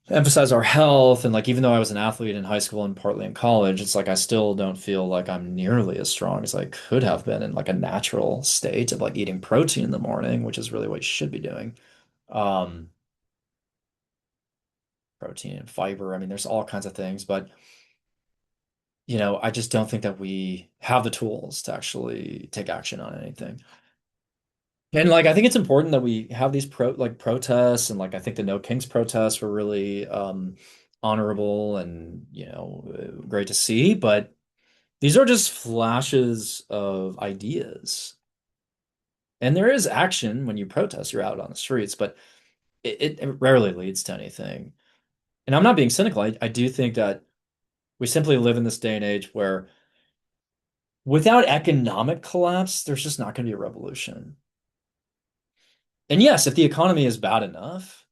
emphasize our health. And like, even though I was an athlete in high school and partly in college, it's like I still don't feel like I'm nearly as strong as I could have been in like a natural state of like eating protein in the morning, which is really what you should be doing. Um, Protein and fiber. I mean, there's all kinds of things, but I just don't think that we have the tools to actually take action on anything. And like I think it's important that we have these protests and like I think the No Kings protests were really honorable and great to see, but these are just flashes of ideas. And there is action when you protest, you're out on the streets, but it rarely leads to anything. And I'm not being cynical. I do think that we simply live in this day and age where without economic collapse, there's just not going to be a revolution. And yes, if the economy is bad enough,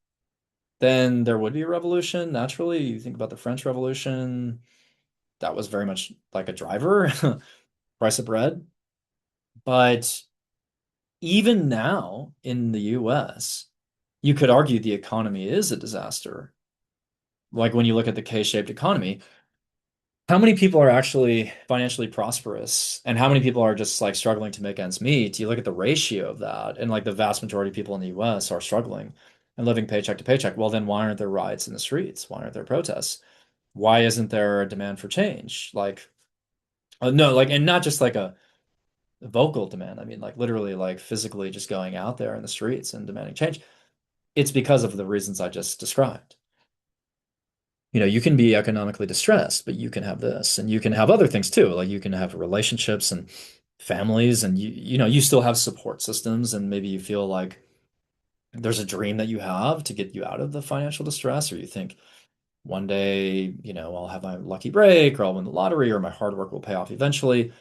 then there would be a revolution. Naturally, you think about the French Revolution, that was very much like a driver, price of bread. But even now in the US, you could argue the economy is a disaster. Like when you look at the K-shaped economy, how many people are actually financially prosperous and how many people are just like struggling to make ends meet? You look at the ratio of that, and like the vast majority of people in the US are struggling and living paycheck to paycheck. Well, then why aren't there riots in the streets? Why aren't there protests? Why isn't there a demand for change? Like, No, like, and not just like a vocal demand. I mean, like literally, like physically just going out there in the streets and demanding change. It's because of the reasons I just described. You can be economically distressed, but you can have this, and you can have other things too. Like you can have relationships and families, and you still have support systems, and maybe you feel like there's a dream that you have to get you out of the financial distress, or you think one day, I'll have my lucky break, or I'll win the lottery, or my hard work will pay off eventually.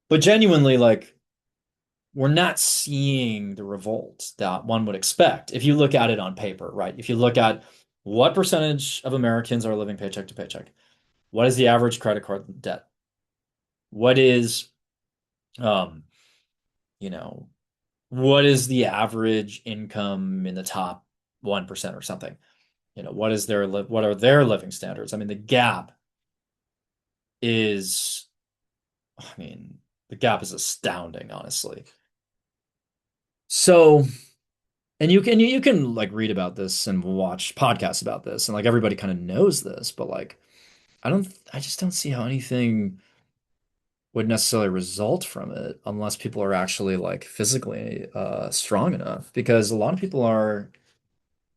But genuinely, like, we're not seeing the revolt that one would expect if you look at it on paper, right? If you look at what percentage of Americans are living paycheck to paycheck, what is the average credit card debt? What is, um, you know, what is the average income in the top 1% or something? What are their living standards? I mean, is, I mean, the gap is astounding, honestly. So, and you can like read about this and watch podcasts about this, and like everybody kind of knows this, but like I just don't see how anything would necessarily result from it unless people are actually like physically strong enough, because a lot of people are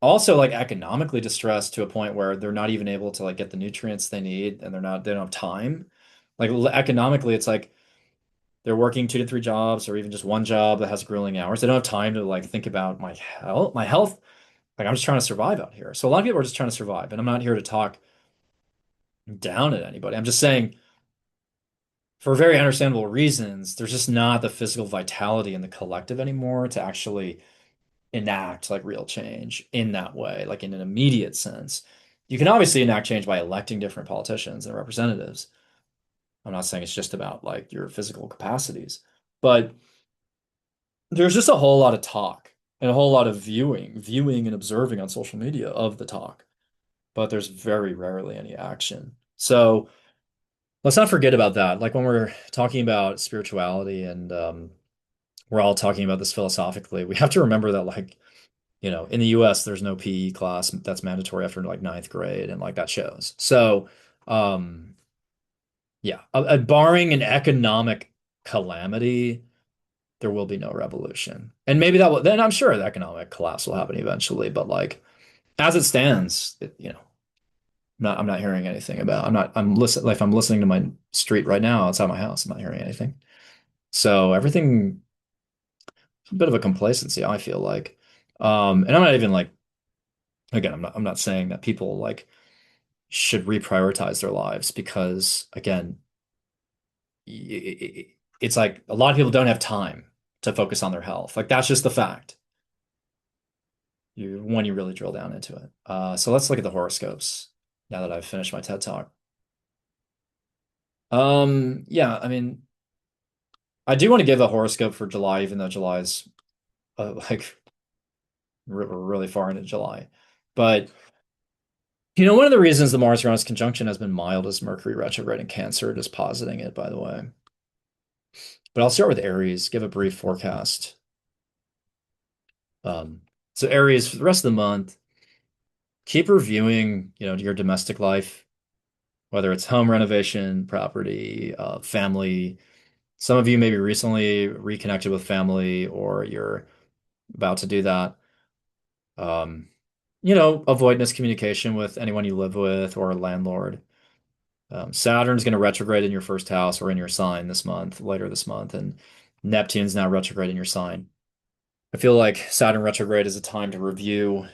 also like economically distressed to a point where they're not even able to like get the nutrients they need, and they don't have time. Like economically, it's like they're working 2 to 3 jobs or even just one job that has grueling hours. They don't have time to like think about my health. Like I'm just trying to survive out here. So a lot of people are just trying to survive, and I'm not here to talk down at anybody. I'm just saying, for very understandable reasons, there's just not the physical vitality in the collective anymore to actually enact like real change in that way, like in an immediate sense. You can obviously enact change by electing different politicians and representatives. I'm not saying it's just about like your physical capacities, but there's just a whole lot of talk and a whole lot of viewing and observing on social media of the talk, but there's very rarely any action. So let's not forget about that. Like when we're talking about spirituality and we're all talking about this philosophically, we have to remember that like, in the US, there's no PE class that's mandatory after like ninth grade, and like that shows. So, um, yeah, barring an economic calamity, there will be no revolution. And maybe then I'm sure the economic collapse will happen eventually, but like as it stands, I'm not hearing anything about. I'm listening to my street right now outside my house. I'm not hearing anything. So everything, a bit of a complacency, I feel like. And I'm not even like, again, I'm not saying that people like should reprioritize their lives, because again, it's like a lot of people don't have time to focus on their health. Like that's just the fact. When you really drill down into it. So let's look at the horoscopes now that I've finished my TED Talk. Yeah, I mean, I do want to give a horoscope for July, even though July's like we're really far into July. But one of the reasons the Mars-Uranus conjunction has been mild is Mercury retrograde in Cancer, just positing it, by the way. But I'll start with Aries, give a brief forecast. Um, so Aries, for the rest of the month, keep reviewing, your domestic life, whether it's home renovation, property, family. Some of you maybe recently reconnected with family, or you're about to do that. Um, avoid miscommunication with anyone you live with or a landlord. Saturn's going to retrograde in your first house or in your sign later this month, and Neptune's now retrograde in your sign. I feel like Saturn retrograde is a time to review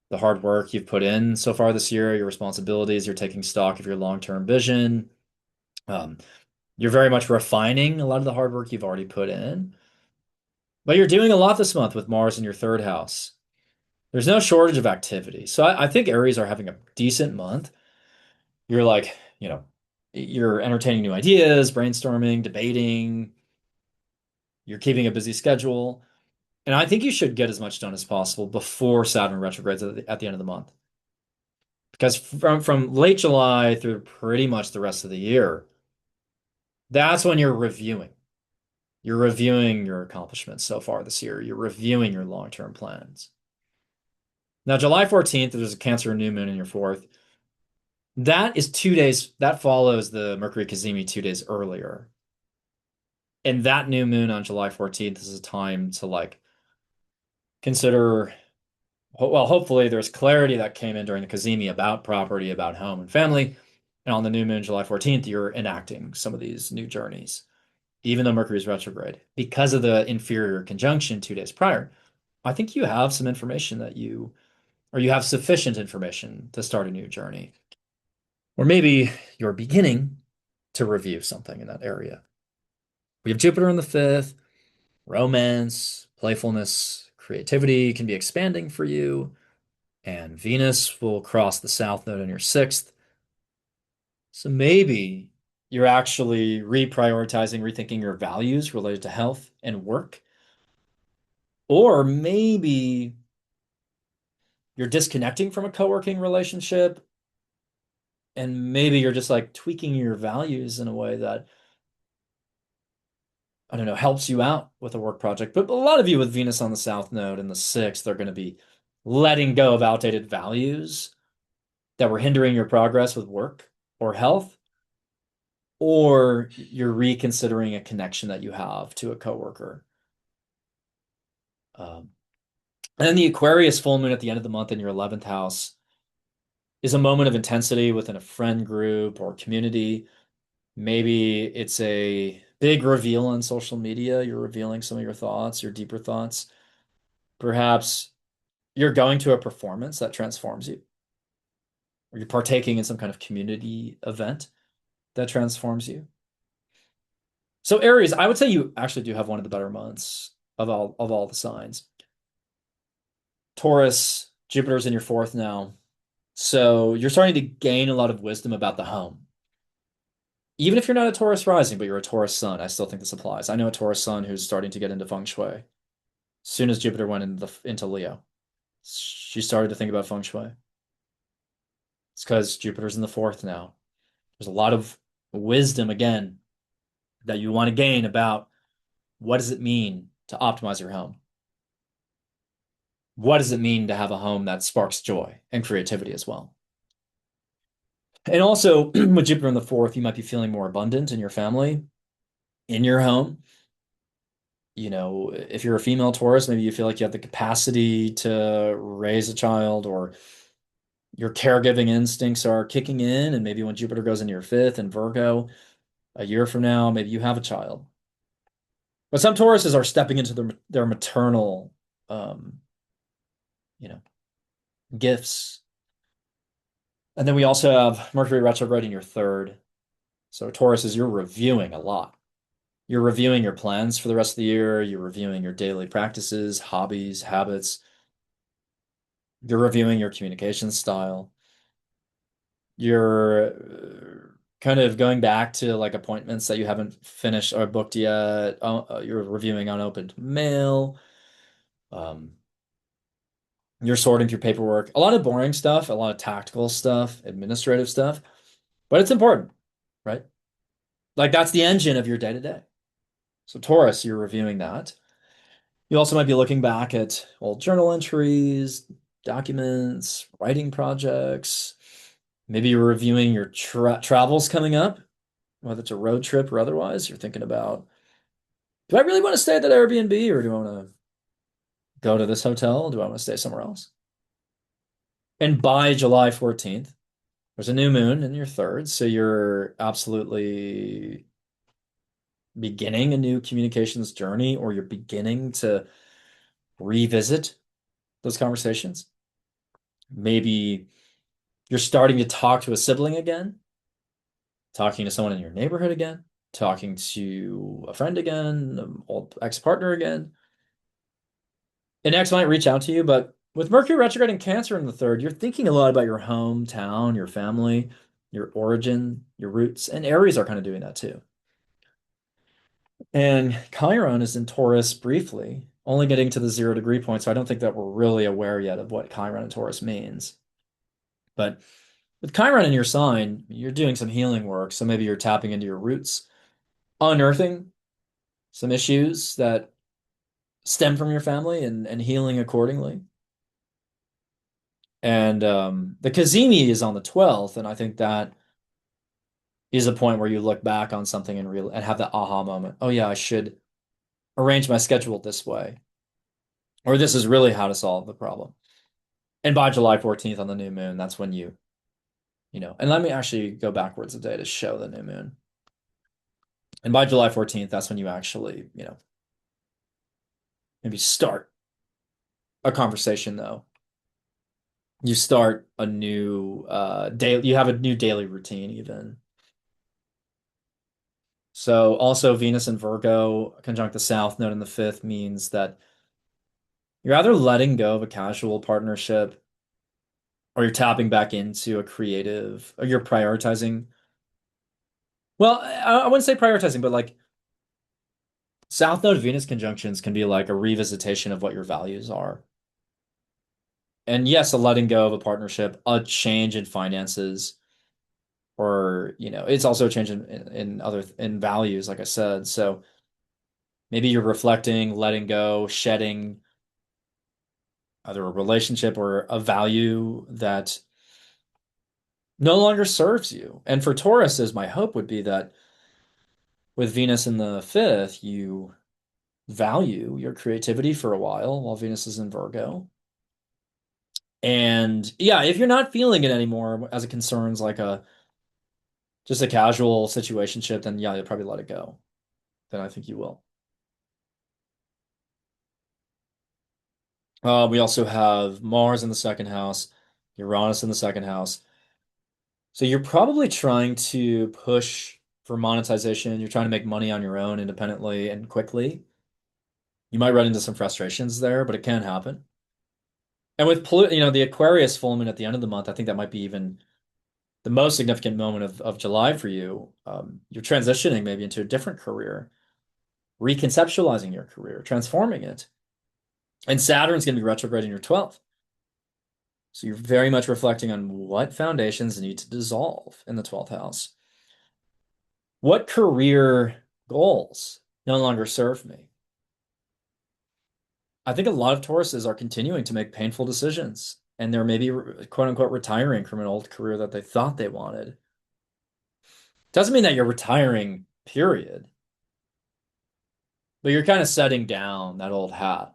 the hard work you've put in so far this year, your responsibilities, you're taking stock of your long-term vision. Um, you're very much refining a lot of the hard work you've already put in, but you're doing a lot this month with Mars in your third house. There's no shortage of activity. So I think Aries are having a decent month. You're like, you're entertaining new ideas, brainstorming, debating, you're keeping a busy schedule. And I think you should get as much done as possible before Saturn retrogrades at the end of the month. Because from late July through pretty much the rest of the year, that's when you're reviewing. You're reviewing your accomplishments so far this year. You're reviewing your long-term plans. Now, July 14th, there's a Cancer new moon in your fourth. That is 2 days, that follows the Mercury cazimi 2 days earlier. And that new moon on July 14th is a time to like consider, well, hopefully there's clarity that came in during the cazimi about property, about home and family. And on the new moon, July 14th, you're enacting some of these new journeys, even though Mercury is retrograde. Because of the inferior conjunction 2 days prior, I think you have some information that or you have sufficient information to start a new journey. Or maybe you're beginning to review something in that area. We have Jupiter in the fifth, romance, playfulness, creativity can be expanding for you, and Venus will cross the south node in your sixth. So maybe you're actually reprioritizing, rethinking your values related to health and work. Or maybe you're disconnecting from a co-working relationship, and maybe you're just like tweaking your values in a way that, I don't know, helps you out with a work project. But a lot of you with Venus on the south node in the sixth, they're going to be letting go of outdated values that were hindering your progress with work or health, or you're reconsidering a connection that you have to a coworker. Um, and then the Aquarius full moon at the end of the month in your 11th house is a moment of intensity within a friend group or community. Maybe it's a big reveal on social media. You're revealing some of your thoughts, your deeper thoughts. Perhaps you're going to a performance that transforms you, or you're partaking in some kind of community event that transforms you. So Aries, I would say you actually do have one of the better months of all the signs. Taurus, Jupiter's in your fourth now. So you're starting to gain a lot of wisdom about the home. Even if you're not a Taurus rising, but you're a Taurus sun, I still think this applies. I know a Taurus sun who's starting to get into feng shui. As soon as Jupiter went into Leo, she started to think about feng shui. It's because Jupiter's in the fourth now. There's a lot of wisdom again that you want to gain about what does it mean to optimize your home? What does it mean to have a home that sparks joy and creativity as well? And also, with Jupiter in the fourth, you might be feeling more abundant in your family, in your home. You know, if you're a female Taurus, maybe you feel like you have the capacity to raise a child, or your caregiving instincts are kicking in. And maybe when Jupiter goes into your fifth and Virgo, a year from now, maybe you have a child. But some Tauruses are stepping into their maternal, um, you know, gifts. And then we also have Mercury retrograde in your third. So Taurus is you're reviewing a lot. You're reviewing your plans for the rest of the year. You're reviewing your daily practices, hobbies, habits. You're reviewing your communication style. You're kind of going back to like appointments that you haven't finished or booked yet. You're reviewing unopened mail. Um, you're sorting through paperwork. A lot of boring stuff, a lot of tactical stuff, administrative stuff, but it's important, right? Like that's the engine of your day to day. So Taurus, you're reviewing that. You also might be looking back at old journal entries, documents, writing projects. Maybe you're reviewing your travels coming up, whether it's a road trip or otherwise. You're thinking about, do I really want to stay at that Airbnb, or do I want to go to this hotel? Do I want to stay somewhere else? And by July 14th, there's a new moon in your third. So you're absolutely beginning a new communications journey, or you're beginning to revisit those conversations. Maybe you're starting to talk to a sibling again, talking to someone in your neighborhood again, talking to a friend again, an old ex-partner again. An ex might reach out to you, but with Mercury retrograde and Cancer in the third, you're thinking a lot about your hometown, your family, your origin, your roots, and Aries are kind of doing that too. And Chiron is in Taurus briefly, only getting to the 0 degree point, so I don't think that we're really aware yet of what Chiron and Taurus means. But with Chiron in your sign, you're doing some healing work, so maybe you're tapping into your roots, unearthing some issues that stem from your family and healing accordingly. And the Cazimi is on the 12th, and I think that is a point where you look back on something and real and have that aha moment. Oh yeah, I should arrange my schedule this way. Or this is really how to solve the problem. And by July 14th on the new moon, that's when and let me actually go backwards a day to show the new moon. And by July 14th, that's when you actually, maybe start a conversation though. You start a new day, you have a new daily routine even. So also Venus and Virgo conjunct the South Node in the fifth means that you're either letting go of a casual partnership or you're tapping back into a creative, or you're prioritizing. Well, I wouldn't say prioritizing, but like South Node Venus conjunctions can be like a revisitation of what your values are. And yes, a letting go of a partnership, a change in finances, or it's also a change in other in values, like I said. So maybe you're reflecting, letting go, shedding either a relationship or a value that no longer serves you. And for Tauruses, my hope would be that with Venus in the fifth, you value your creativity for a while Venus is in Virgo. And yeah, if you're not feeling it anymore as it concerns like a just a casual situationship, then yeah, you'll probably let it go. Then I think you will. We also have Mars in the second house, Uranus in the second house. So you're probably trying to push for monetization. You're trying to make money on your own independently and quickly. You might run into some frustrations there, but it can happen. And with Pluto, the Aquarius full moon at the end of the month, I think that might be even the most significant moment of July for you. You're transitioning maybe into a different career, reconceptualizing your career, transforming it. And Saturn's going to be retrograde in your 12th. So you're very much reflecting on what foundations need to dissolve in the 12th house. What career goals no longer serve me? I think a lot of Tauruses are continuing to make painful decisions, and they're maybe quote unquote retiring from an old career that they thought they wanted. Doesn't mean that you're retiring, period, but you're kind of setting down that old hat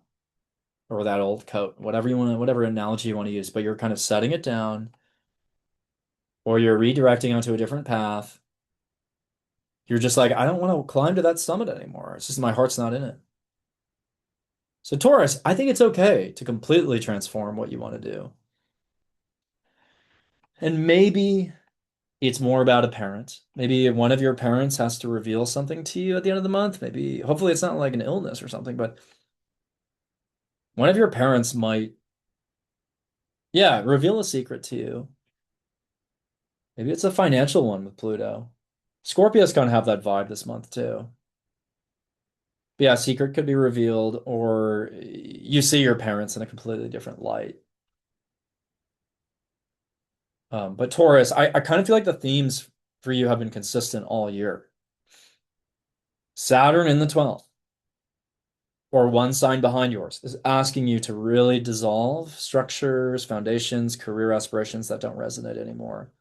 or that old coat, whatever analogy you want to use, but you're kind of setting it down or you're redirecting onto a different path. You're just like, I don't want to climb to that summit anymore. It's just my heart's not in it. So Taurus, I think it's okay to completely transform what you want to do. And maybe it's more about a parent. Maybe one of your parents has to reveal something to you at the end of the month. Maybe, hopefully, it's not like an illness or something, but one of your parents might, yeah, reveal a secret to you. Maybe it's a financial one with Pluto. Scorpio's gonna have that vibe this month too. But yeah, secret could be revealed, or you see your parents in a completely different light. But Taurus, I kind of feel like the themes for you have been consistent all year. Saturn in the 12th, or one sign behind yours, is asking you to really dissolve structures, foundations, career aspirations that don't resonate anymore.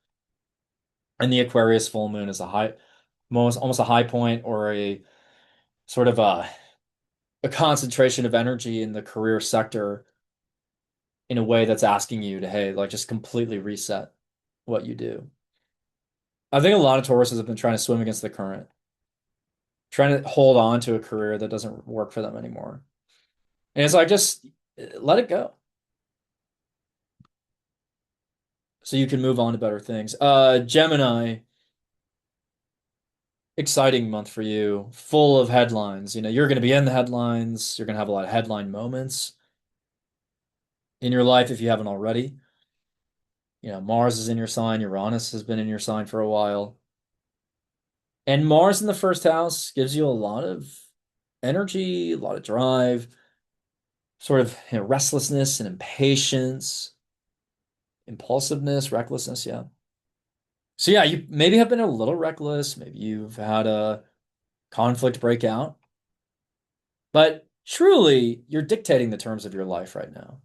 And the Aquarius full moon is almost a high point or a sort of a concentration of energy in the career sector in a way that's asking you to, hey, like just completely reset what you do. I think a lot of Tauruses have been trying to swim against the current, trying to hold on to a career that doesn't work for them anymore. And it's like, just let it go so you can move on to better things. Gemini, exciting month for you, full of headlines. You're going to be in the headlines. You're going to have a lot of headline moments in your life if you haven't already. Mars is in your sign, Uranus has been in your sign for a while. And Mars in the first house gives you a lot of energy, a lot of drive, sort of restlessness and impatience, impulsiveness, recklessness, yeah. So yeah, you maybe have been a little reckless, maybe you've had a conflict break out, but truly you're dictating the terms of your life right now.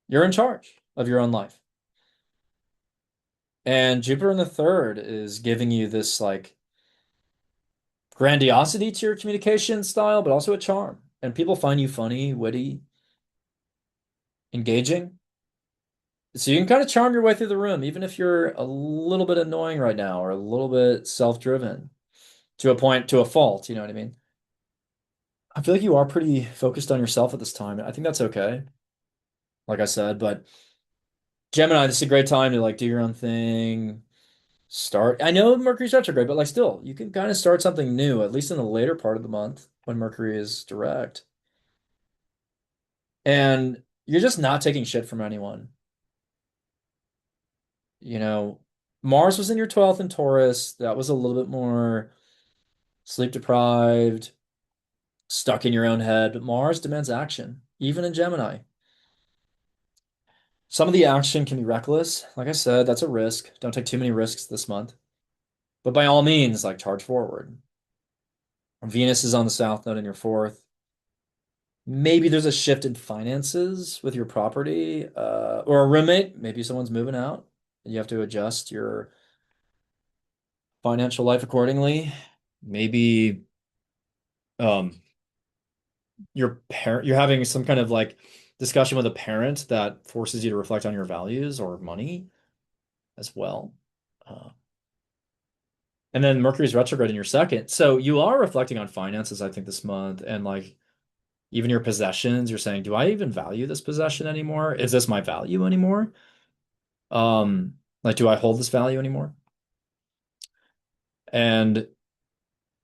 You're in charge. of your own life. And Jupiter in the third is giving you this like grandiosity to your communication style, but also a charm. And people find you funny, witty, engaging. So you can kind of charm your way through the room, even if you're a little bit annoying right now or a little bit self-driven to a point, to a fault, you know what I mean? I feel like you are pretty focused on yourself at this time. I think that's okay, like I said, but Gemini, this is a great time to like do your own thing. Start. I know Mercury's retrograde, but like still, you can kind of start something new, at least in the later part of the month when Mercury is direct. And you're just not taking shit from anyone. You know, Mars was in your 12th in Taurus. That was a little bit more sleep deprived, stuck in your own head. But Mars demands action, even in Gemini. Some of the action can be reckless. Like I said, that's a risk. Don't take too many risks this month. But by all means, like charge forward. Venus is on the south node in your fourth. Maybe there's a shift in finances with your property, or a roommate. Maybe someone's moving out and you have to adjust your financial life accordingly. Maybe um, you're having some kind of like discussion with a parent that forces you to reflect on your values or money as well. Uh, and then Mercury's retrograde in your second. So you are reflecting on finances, I think, this month, and like even your possessions, you're saying, do I even value this possession anymore? Is this my value anymore? Like, do I hold this value anymore? And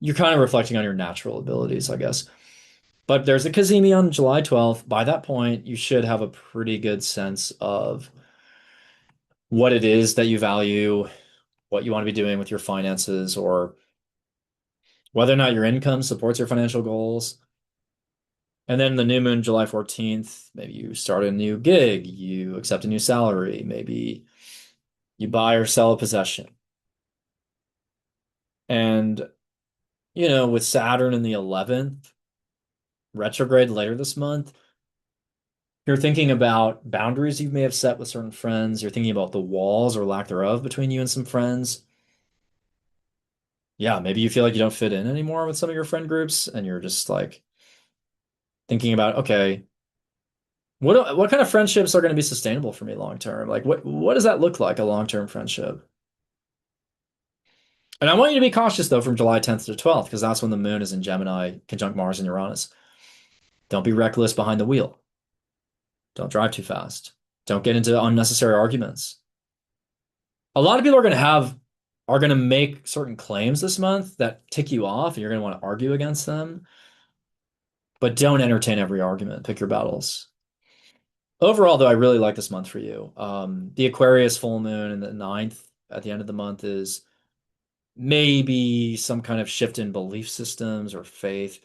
you're kind of reflecting on your natural abilities, I guess. But there's a Cazimi on July 12th. By that point, you should have a pretty good sense of what it is that you value, what you want to be doing with your finances, or whether or not your income supports your financial goals. And then the new moon, July 14th, maybe you start a new gig, you accept a new salary, maybe you buy or sell a possession. And, with Saturn in the 11th, retrograde later this month, you're thinking about boundaries you may have set with certain friends. You're thinking about the walls or lack thereof between you and some friends. Yeah, maybe you feel like you don't fit in anymore with some of your friend groups, and you're just like thinking about, okay, what kind of friendships are going to be sustainable for me long term? Like what does that look like, a long-term friendship? And I want you to be cautious though from July 10th to 12th, because that's when the moon is in Gemini, conjunct Mars and Uranus. Don't be reckless behind the wheel. Don't drive too fast. Don't get into unnecessary arguments. A lot of people are going to make certain claims this month that tick you off, and you're going to want to argue against them. But don't entertain every argument. Pick your battles. Overall, though, I really like this month for you. The Aquarius full moon in the ninth at the end of the month is maybe some kind of shift in belief systems or faith.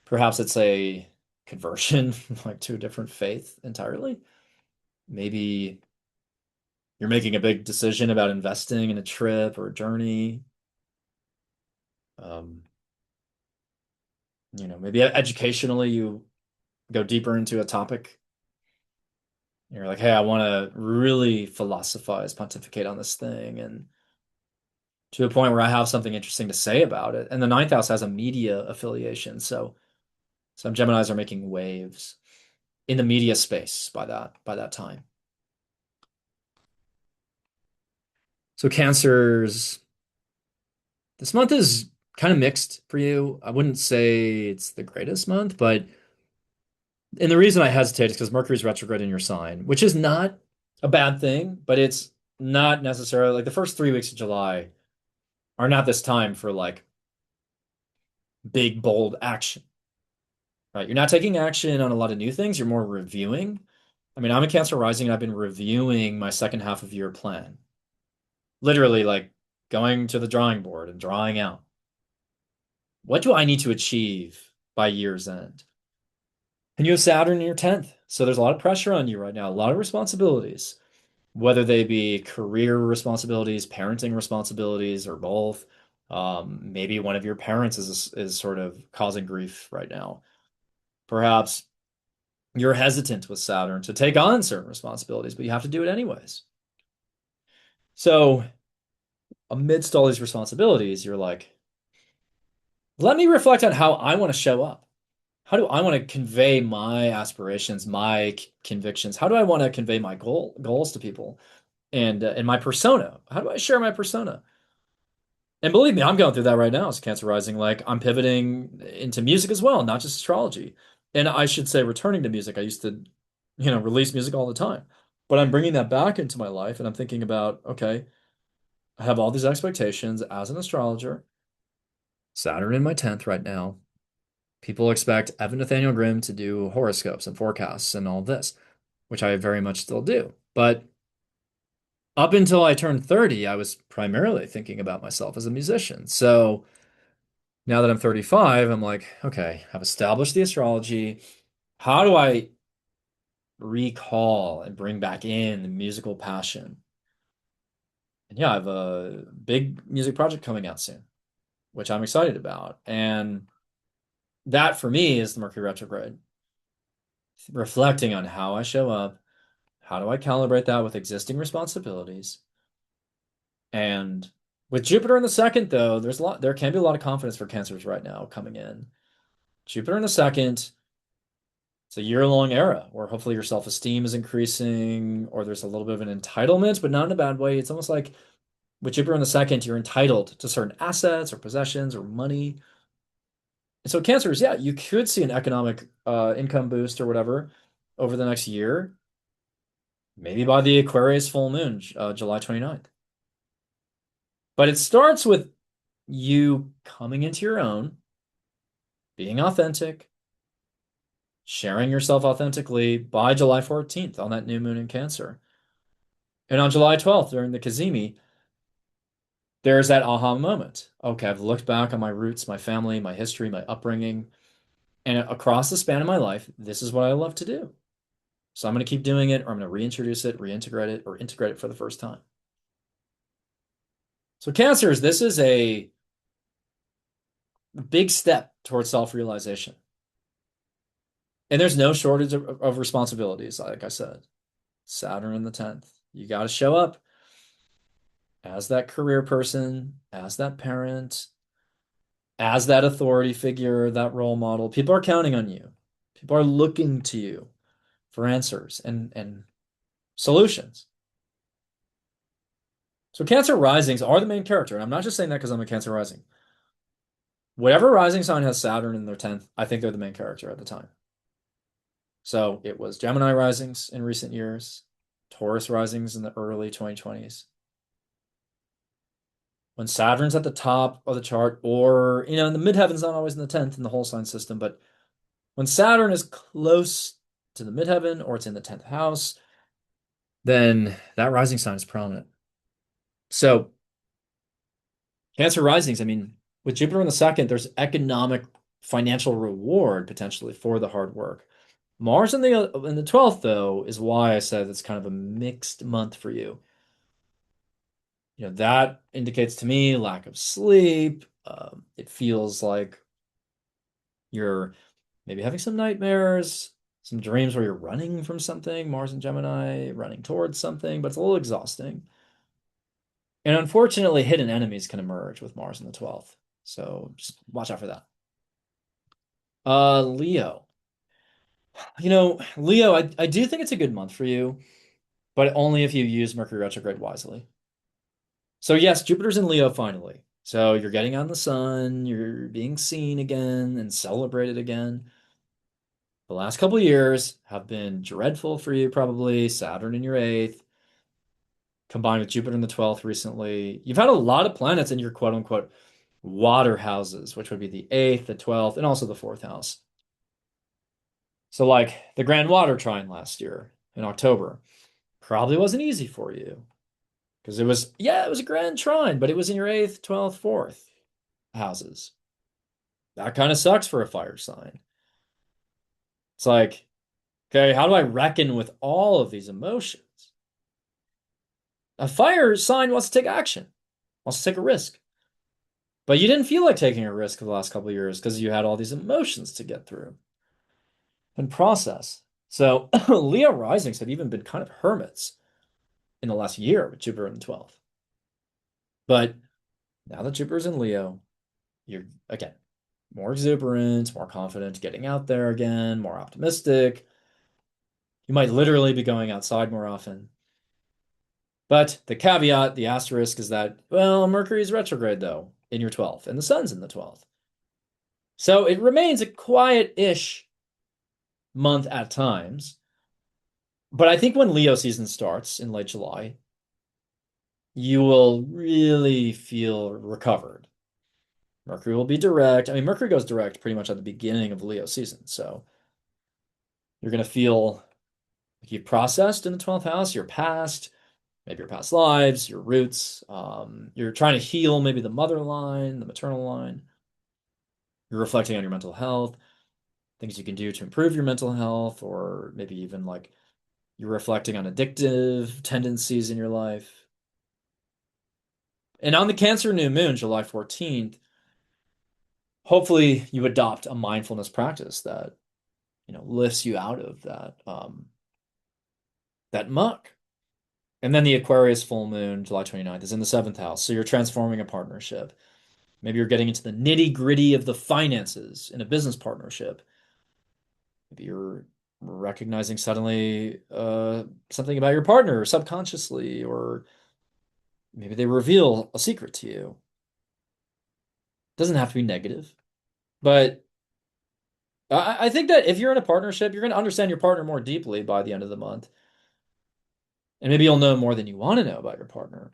Perhaps it's a conversion, like to a different faith entirely. Maybe you're making a big decision about investing in a trip or a journey. Um, maybe educationally you go deeper into a topic. You're like, hey, I want to really philosophize, pontificate on this thing, and to a point where I have something interesting to say about it. And the ninth house has a media affiliation, so some Geminis are making waves in the media space by that time. So Cancers, this month is kind of mixed for you. I wouldn't say it's the greatest month, but and the reason I hesitate is because Mercury's retrograde in your sign, which is not a bad thing, but it's not necessarily like the first 3 weeks of July are not this time for like big, bold action, right? You're not taking action on a lot of new things. You're more reviewing. I mean, I'm a Cancer rising and I've been reviewing my second half of year plan. Literally, like going to the drawing board and drawing out what do I need to achieve by year's end? And you have Saturn in your 10th. So there's a lot of pressure on you right now, a lot of responsibilities, whether they be career responsibilities, parenting responsibilities, or both. Maybe one of your parents is sort of causing grief right now. Perhaps You're hesitant with Saturn to take on certain responsibilities, but you have to do it anyways. So, amidst all these responsibilities, you're like, let me reflect on how I want to show up. How do I want to convey my aspirations, my convictions? How do I want to convey my goals to people and my persona? How do I share my persona? And believe me, I'm going through that right now as Cancer Rising. Like I'm pivoting into music as well, not just astrology. And I should say, returning to music. I used to, release music all the time, but I'm bringing that back into my life, and I'm thinking about, okay, I have all these expectations as an astrologer. Saturn in my 10th right now. People expect Evan Nathaniel Grimm to do horoscopes and forecasts and all this, which I very much still do. But up until I turned 30, I was primarily thinking about myself as a musician. So now that I'm 35, I'm like, okay, I've established the astrology. How do I recall and bring back in the musical passion? And yeah, I have a big music project coming out soon, which I'm excited about. And that for me is the Mercury retrograde, reflecting on how I show up. How do I calibrate that with existing responsibilities? And with Jupiter in the second, though, there can be a lot of confidence for cancers right now coming in. Jupiter in the second, it's a year-long era where hopefully your self-esteem is increasing, or there's a little bit of an entitlement, but not in a bad way. It's almost like with Jupiter in the second, you're entitled to certain assets or possessions or money. And so cancers, yeah, you could see an economic income boost or whatever over the next year, maybe by the Aquarius full moon, July 29th. But it starts with you coming into your own, being authentic, sharing yourself authentically by July 14th on that new moon in Cancer. And on July 12th, during the Cazimi, there's that aha moment. Okay, I've looked back on my roots, my family, my history, my upbringing, and across the span of my life, this is what I love to do. So I'm going to keep doing it, or I'm going to reintroduce it, reintegrate it, or integrate it for the first time. So, Cancers, this is a big step towards self-realization. And there's no shortage of responsibilities, like I said. Saturn in the 10th. You got to show up as that career person, as that parent, as that authority figure, that role model. People are counting on you. People are looking to you for answers and solutions. So Cancer risings are the main character. And I'm not just saying that because I'm a Cancer rising. Whatever rising sign has Saturn in their 10th, I think they're the main character at the time. So it was Gemini risings in recent years, Taurus risings in the early 2020s. When Saturn's at the top of the chart, or, in the midheaven's not always in the 10th in the whole sign system, but when Saturn is close to the midheaven or it's in the 10th house, then that rising sign is prominent. So, Cancer risings, I mean, with Jupiter in the second, there's economic financial reward potentially for the hard work. Mars in the 12th, though, is why I said it's kind of a mixed month for you. That indicates to me lack of sleep. It feels like you're maybe having some nightmares, some dreams where you're running from something, Mars and Gemini, running towards something, but it's a little exhausting. And unfortunately, hidden enemies can emerge with Mars in the 12th. So just watch out for that. Leo. Leo, I do think it's a good month for you, but only if you use Mercury retrograde wisely. So yes, Jupiter's in Leo finally. So you're getting on the sun, you're being seen again and celebrated again. The last couple of years have been dreadful for you, probably. Saturn in your eighth, combined with Jupiter in the 12th recently. You've had a lot of planets in your quote unquote water houses, which would be the eighth, the 12th, and also the fourth house. So, like the Grand Water Trine last year in October probably wasn't easy for you because it was a grand trine, but it was in your eighth, 12th, fourth houses. That kind of sucks for a fire sign. It's like, okay, how do I reckon with all of these emotions? A fire sign wants to take action, wants to take a risk. But you didn't feel like taking a risk for the last couple of years because you had all these emotions to get through and process. So Leo risings have even been kind of hermits in the last year with Jupiter in the 12th. But now that Jupiter's in Leo, you're again more exuberant, more confident, getting out there again, more optimistic. You might literally be going outside more often. But the caveat, the asterisk is that, well, Mercury's retrograde though in your 12th, and the sun's in the 12th. So it remains a quiet-ish month at times. But I think when Leo season starts in late July, you will really feel recovered. Mercury will be direct. I mean, Mercury goes direct pretty much at the beginning of Leo season. So you're going to feel like you've processed in the 12th house, your past, maybe your past lives, your roots. You're trying to heal maybe the mother line, the maternal line. You're reflecting on your mental health, things you can do to improve your mental health, or maybe even like you're reflecting on addictive tendencies in your life. And on the Cancer new moon, July 14th, hopefully you adopt a mindfulness practice that, lifts you out of that muck. And then the Aquarius full moon, July 29th, is in the seventh house. So you're transforming a partnership. Maybe you're getting into the nitty-gritty of the finances in a business partnership. Maybe you're recognizing suddenly something about your partner subconsciously, or maybe they reveal a secret to you. Doesn't have to be negative, but I think that if you're in a partnership, you're going to understand your partner more deeply by the end of the month. And maybe you'll know more than you want to know about your partner.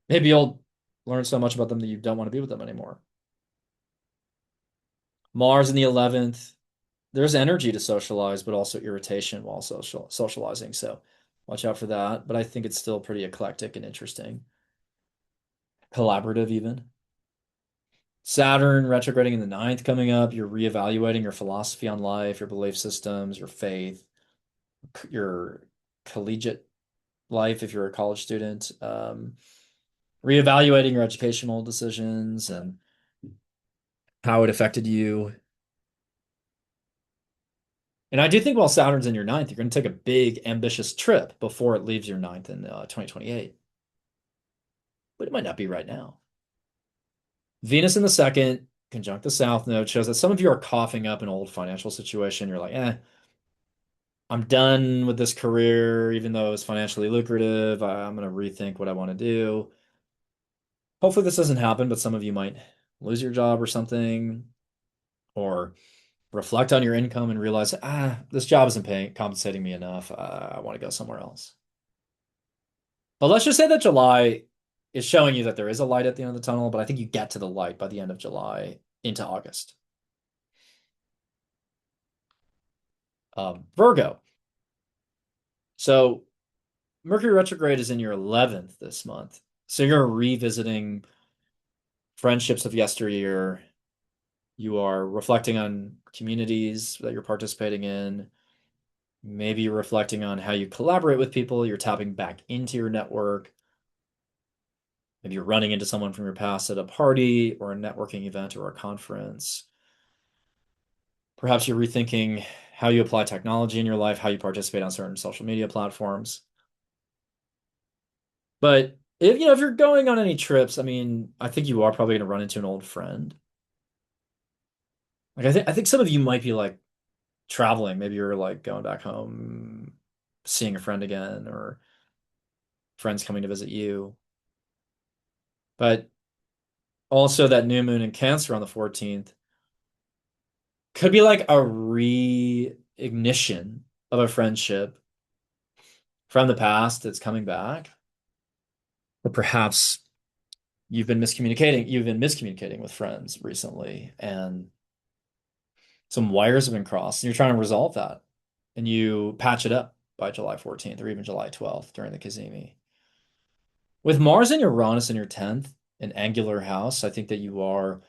Maybe you'll learn so much about them that you don't want to be with them anymore. Mars in the 11th, there's energy to socialize, but also irritation while socializing. So watch out for that. But I think it's still pretty eclectic and interesting. Collaborative, even. Saturn retrograding in the ninth coming up. You're reevaluating your philosophy on life, your belief systems, your faith, your collegiate life if you're a college student. Reevaluating your educational decisions and how it affected you. And I do think while Saturn's in your ninth, you're going to take a big, ambitious trip before it leaves your ninth in 2028. But it might not be right now. Venus in the second, conjunct the South Node, shows that some of you are coughing up an old financial situation. You're like, I'm done with this career, even though it's financially lucrative. I'm going to rethink what I want to do. Hopefully, this doesn't happen, but some of you might lose your job or something, or reflect on your income and realize, this job isn't compensating me enough. I want to go somewhere else. But let's just say that July is showing you that there is a light at the end of the tunnel, but I think you get to the light by the end of July into August. Virgo. So Mercury retrograde is in your 11th this month. So you're revisiting friendships of yesteryear. You are reflecting on communities that you're participating in. Maybe you're reflecting on how you collaborate with people. You're tapping back into your network. Maybe you're running into someone from your past at a party or a networking event or a conference. Perhaps you're rethinking how you apply technology in your life, how you participate on certain social media platforms. But if you're going on any trips, I mean, I think you are probably going to run into an old friend. Like I think some of you might be like traveling. Maybe you're like going back home, seeing a friend again, or friends coming to visit you. But also that new moon in Cancer on the 14th could be like a reignition of a friendship from the past that's coming back. Or perhaps you've been miscommunicating with friends recently, and some wires have been crossed, and you're trying to resolve that. And you patch it up by July 14th or even July 12th during the Cazimi. With Mars and Uranus in your 10th, an angular house, I think that you are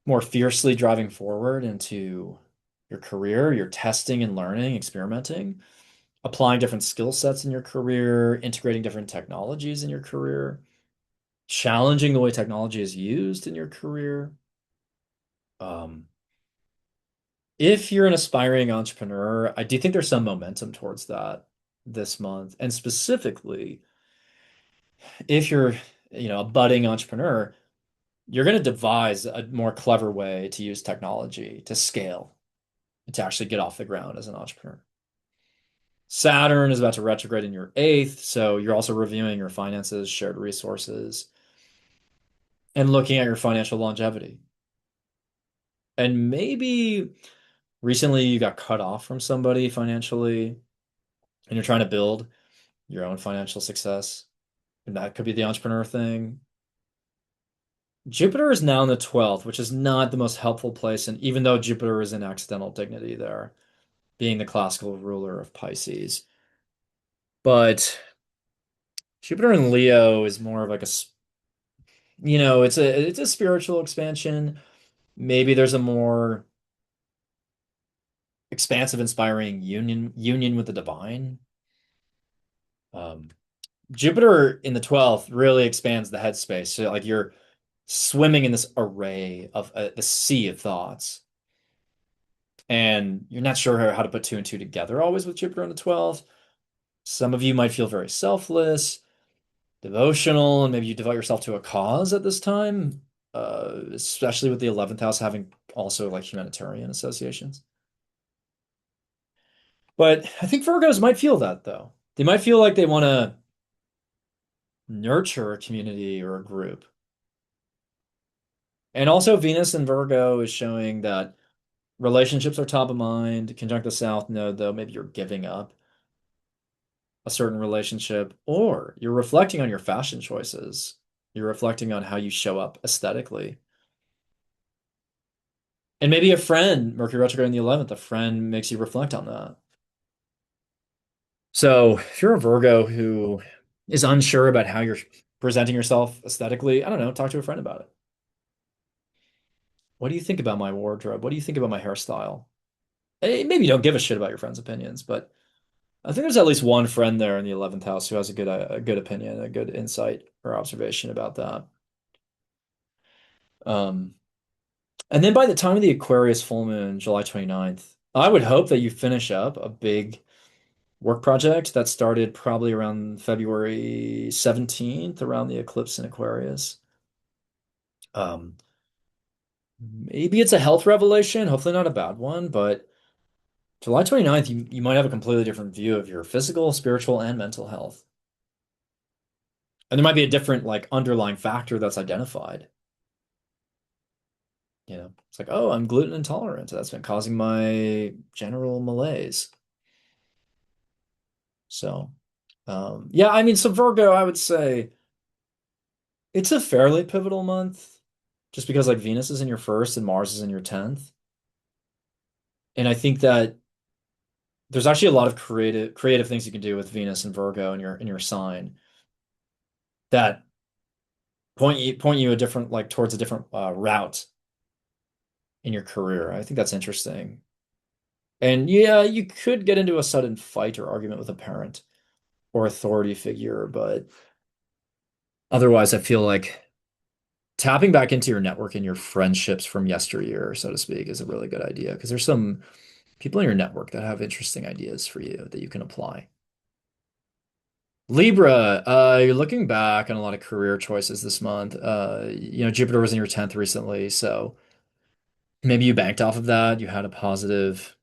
more fiercely driving forward into your career. You're testing and learning, experimenting, applying different skill sets in your career, integrating different technologies in your career, challenging the way technology is used in your career. Um, If you're an aspiring entrepreneur, I do think there's some momentum towards that this month. And specifically, if you're, a budding entrepreneur, you're going to devise a more clever way to use technology to scale and to actually get off the ground as an entrepreneur. Saturn is about to retrograde in your eighth, so you're also reviewing your finances, shared resources, and looking at your financial longevity. And maybe recently you got cut off from somebody financially and you're trying to build your own financial success. And that could be the entrepreneur thing. Jupiter is now in the 12th, which is not the most helpful place. And even though Jupiter is in accidental dignity there, being the classical ruler of Pisces. But Jupiter in Leo is more of like it's a spiritual expansion. Maybe there's a more expansive, inspiring union with the divine. Um, Jupiter in the 12th really expands the headspace. So like you're swimming in this array of the sea of thoughts. And you're not sure how to put two and two together always with Jupiter in the 12th. Some of you might feel very selfless, devotional, and maybe you devote yourself to a cause at this time, especially with the 11th house having also like humanitarian associations. But I think Virgos might feel that though. They might feel like they want to nurture a community or a group. And also Venus in Virgo is showing that relationships are top of mind. Conjunct the South node, though, maybe you're giving up a certain relationship, or you're reflecting on your fashion choices. You're reflecting on how you show up aesthetically. And maybe a friend, Mercury retrograde in the 11th, a friend makes you reflect on that. So if you're a Virgo who is unsure about how you're presenting yourself aesthetically, I don't know, talk to a friend about it. What do you think about my wardrobe? What do you think about my hairstyle? Maybe you don't give a shit about your friends' opinions, but I think there's at least one friend there in the 11th house who has a good opinion, a good insight or observation about that. Um, and then by the time of the Aquarius full moon, July 29th, I would hope that you finish up a big work project that started probably around February 17th, around the eclipse in Aquarius. Um, Maybe it's a health revelation, hopefully not a bad one, but July 29th, you might have a completely different view of your physical, spiritual, and mental health. And there might be a different like underlying factor that's identified. It's like, oh, I'm gluten intolerant. That's been causing my general malaise. So, yeah, I mean, so Virgo, I would say it's a fairly pivotal month just because like Venus is in your first and Mars is in your 10th. And I think that there's actually a lot of creative things you can do with Venus and Virgo in your sign that point you a different like towards a different route in your career. I think that's interesting. And yeah, you could get into a sudden fight or argument with a parent or authority figure, but otherwise, I feel like tapping back into your network and your friendships from yesteryear, so to speak, is a really good idea because there's some people in your network that have interesting ideas for you that you can apply. Libra, you're looking back on a lot of career choices this month. Jupiter was in your 10th recently, so maybe you banked off of that. You had a positive,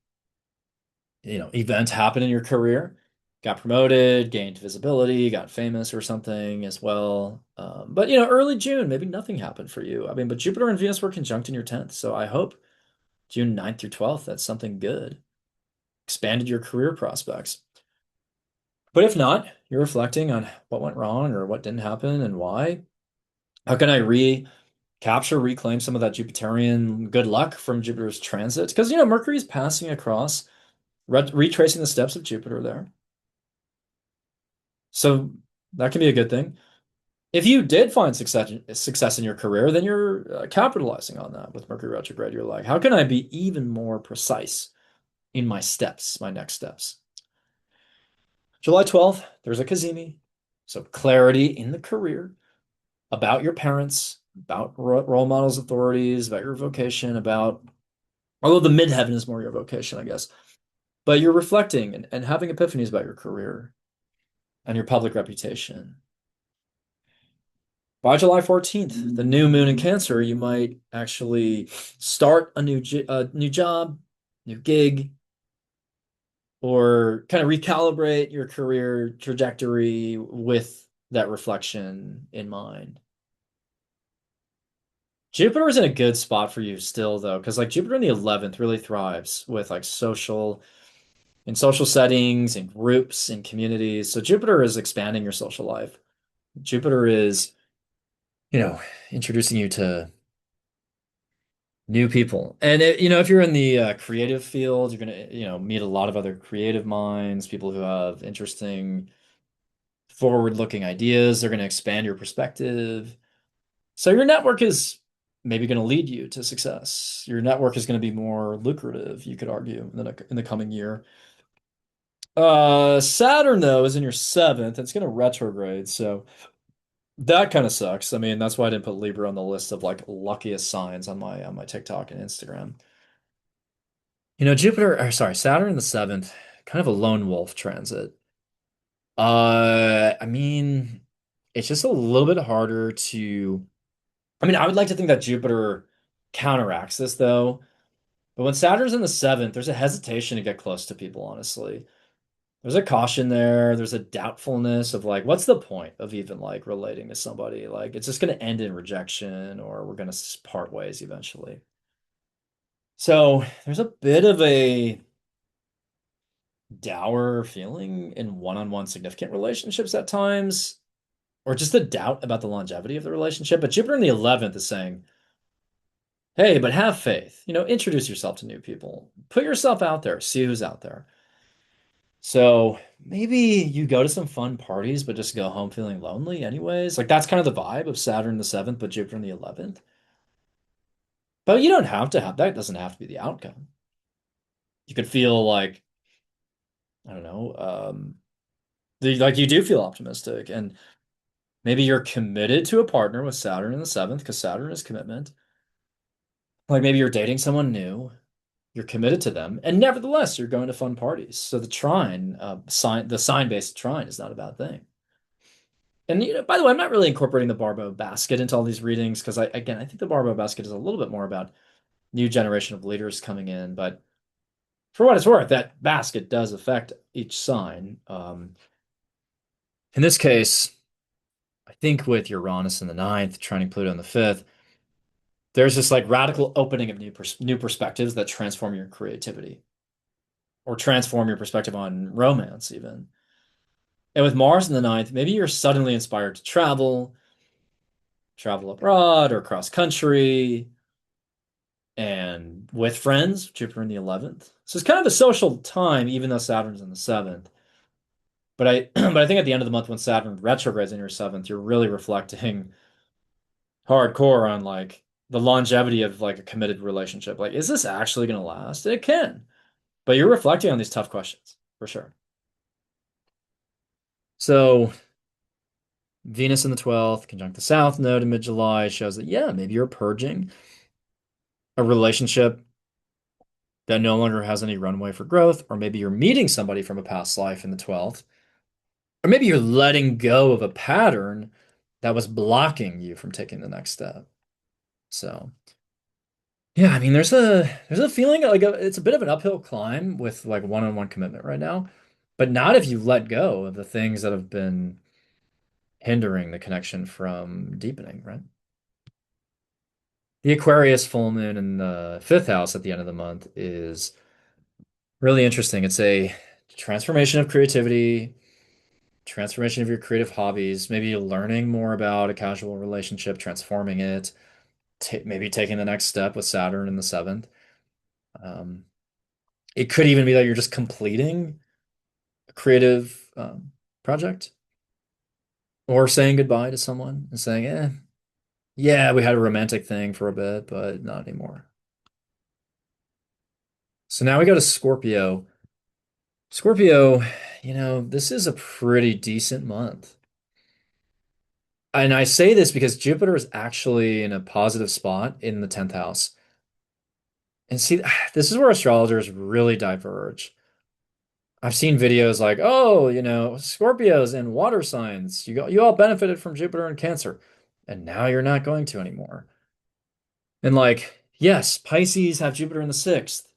event happen in your career, got promoted, gained visibility, got famous or something as well. But early June, maybe nothing happened for you. I mean, but Jupiter and Venus were conjunct in your 10th, so I hope June 9th through 12th, that's something good. Expanded your career prospects. But if not, you're reflecting on what went wrong or what didn't happen and why. How can I recapture, reclaim some of that Jupiterian good luck from Jupiter's transit? Because, Mercury's passing across, retracing the steps of Jupiter there. So that can be a good thing. If you did find success in your career, then you're capitalizing on that with Mercury retrograde. You're like, how can I be even more precise in my steps, my next steps? July 12th, there's a Cazimi. So clarity in the career about your parents, about role models, authorities, about your vocation, about Although the midheaven is more your vocation, I guess. But you're reflecting and having epiphanies about your career and your public reputation. By July 14th, the new moon in Cancer, you might actually start a new job, new gig, or kind of recalibrate your career trajectory with that reflection in mind. Jupiter is in a good spot for you still, though, because like Jupiter in the 11th really thrives with like in social settings and groups and communities. So Jupiter is expanding your social life. Jupiter is, you know, introducing you to new people. And if you're in the creative field, you're gonna, meet a lot of other creative minds, people who have interesting, forward-looking ideas. They're gonna expand your perspective. So your network is maybe going to lead you to success. Your network is going to be more lucrative, you could argue, in the coming year. Saturn though is in your seventh. It's going to retrograde, so that kind of sucks. I mean, that's why I didn't put Libra on the list of like luckiest signs on my TikTok and Instagram. Saturn in the seventh, kind of a lone wolf transit. I mean, it's just a little bit harder to. I mean, I would like to think that Jupiter counteracts this though. But when Saturn's in the seventh, there's a hesitation to get close to people, honestly. There's a caution there. There's a doubtfulness of like, what's the point of even like relating to somebody? Like, it's just going to end in rejection or we're going to part ways eventually. So there's a bit of a dour feeling in one-on-one significant relationships at times, or just a doubt about the longevity of the relationship. But Jupiter in the 11th is saying, hey, but have faith. Introduce yourself to new people. Put yourself out there. See who's out there. So maybe you go to some fun parties, but just go home feeling lonely anyways. Like that's kind of the vibe of Saturn the seventh, but Jupiter in the 11th. But you don't have to have that. Doesn't have to be the outcome. You could feel like, I don't know, like you do feel optimistic, and maybe you're committed to a partner with Saturn in the seventh because Saturn is commitment. Like maybe you're dating someone new, you're committed to them, and nevertheless you're going to fun parties. So the sign-based trine is not a bad thing. And by the way, I'm not really incorporating the Barbault Basket into all these readings because I think the Barbault Basket is a little bit more about new generation of leaders coming in. But for what it's worth, that basket does affect each sign. In this case, I think with Uranus in the ninth, trining Pluto in the fifth, there's this like radical opening of new perspectives that transform your creativity or transform your perspective on romance, even. And with Mars in the ninth, maybe you're suddenly inspired to travel abroad or cross country and with friends, Jupiter in the 11th. So it's kind of a social time, even though Saturn's in the seventh. But I think at the end of the month when Saturn retrogrades in your seventh, you're really reflecting hardcore on like the longevity of like a committed relationship. Like, is this actually going to last? It can, but you're reflecting on these tough questions for sure. So Venus in the 12th, conjunct the South Node in mid-July shows that, yeah, maybe you're purging a relationship that no longer has any runway for growth, or maybe you're meeting somebody from a past life in the 12th, or maybe you're letting go of a pattern that was blocking you from taking the next step. So, yeah, I mean, there's a feeling like it's a bit of an uphill climb with like one-on-one commitment right now, but not if you let go of the things that have been hindering the connection from deepening, right? The Aquarius full moon in the fifth house at the end of the month is really interesting. It's a transformation of creativity, transformation of your creative hobbies, maybe learning more about a casual relationship, transforming it, maybe taking the next step with Saturn in the seventh. Um, it could even be that you're just completing a creative project or saying goodbye to someone and saying, yeah, we had a romantic thing for a bit, but not anymore. So now we go to Scorpio. Scorpio, this is a pretty decent month. And I say this because Jupiter is actually in a positive spot in the 10th house. And see, this is where astrologers really diverge. I've seen videos like, oh, Scorpios and water signs, you all benefited from Jupiter and Cancer, and now you're not going to anymore. And like, yes, Pisces have Jupiter in the sixth.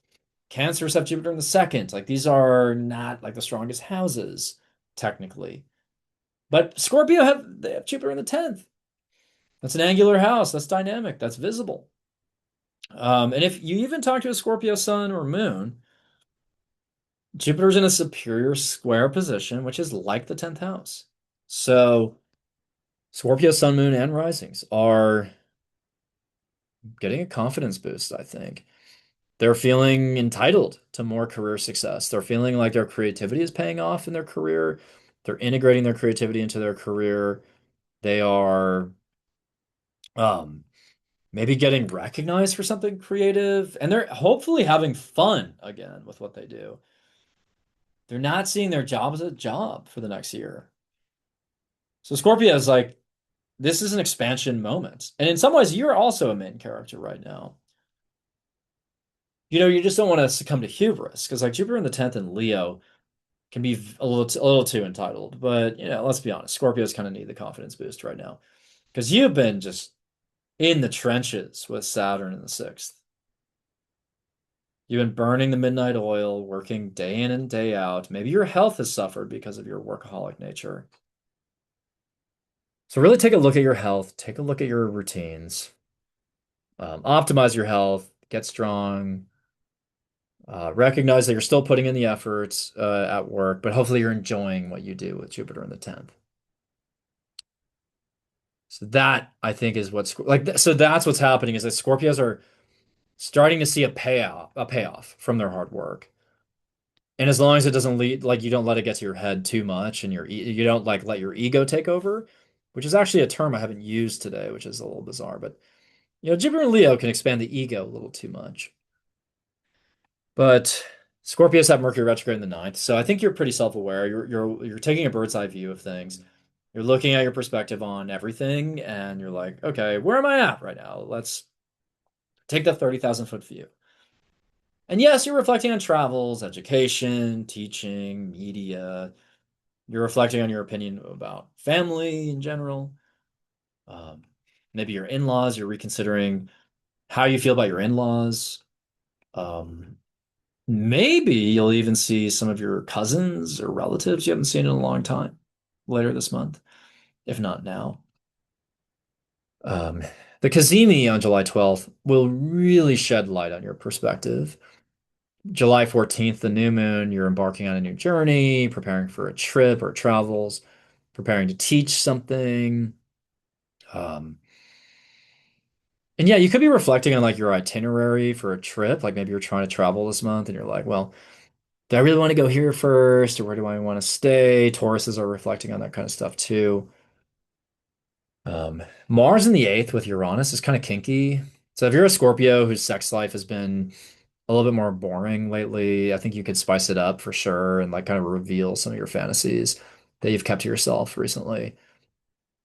Cancers have Jupiter in the second. Like these are not like the strongest houses, technically. But Scorpio they have Jupiter in the 10th. That's an angular house. That's dynamic. That's visible. And if you even talk to a Scorpio sun or moon, Jupiter's in a superior square position, which is like the 10th house. So Scorpio sun, moon, and risings are getting a confidence boost, I think. They're feeling entitled to more career success. They're feeling like their creativity is paying off in their career. They're integrating their creativity into their career. They are um, maybe getting recognized for something creative, and they're hopefully having fun again with what they do. They're not seeing their job as a job for the next year. So Scorpio is like, this is an expansion moment. And in some ways, you're also a main character right now. You just don't want to succumb to hubris because like Jupiter in the 10th and Leo can be a little too entitled. But, let's be honest, Scorpios kind of need the confidence boost right now because you've been just in the trenches with Saturn in the sixth. You've been burning the midnight oil, working day in and day out. Maybe your health has suffered because of your workaholic nature. So really take a look at your health, take a look at your routines, optimize your health, get strong, recognize that you're still putting in the efforts at work, but hopefully you're enjoying what you do with Jupiter in the 10th. So that I think is what's like. So that's what's happening is that Scorpios are starting to see a payoff from their hard work. And as long as it doesn't lead, like you don't let it get to your head too much, and you don't like let your ego take over, which is actually a term I haven't used today, which is a little bizarre. But Jupiter and Leo can expand the ego a little too much. But Scorpios have Mercury retrograde in the ninth, so I think you're pretty self-aware. You're taking a bird's eye view of things. You're looking at your perspective on everything, and you're like, okay, where am I at right now? Let's take the 30,000 foot view. And yes, you're reflecting on travels, education, teaching, media. You're reflecting on your opinion about family in general. Um, Maybe your in-laws, you're reconsidering how you feel about your in-laws. Um, Maybe you'll even see some of your cousins or relatives you haven't seen in a long time later this month, if not now. Um, the Cazimi on July 12th will really shed light on your perspective. July 14th, the new moon, you're embarking on a new journey, preparing for a trip or travels, preparing to teach something. Um, and yeah, you could be reflecting on like your itinerary for a trip. Like maybe you're trying to travel this month and you're like, well, do I really want to go here first or where do I want to stay? Tauruses are reflecting on that kind of stuff too. Mars in the eighth with Uranus is kind of kinky. So if you're a Scorpio whose sex life has been a little bit more boring lately, I think you could spice it up for sure and like kind of reveal some of your fantasies that you've kept to yourself recently.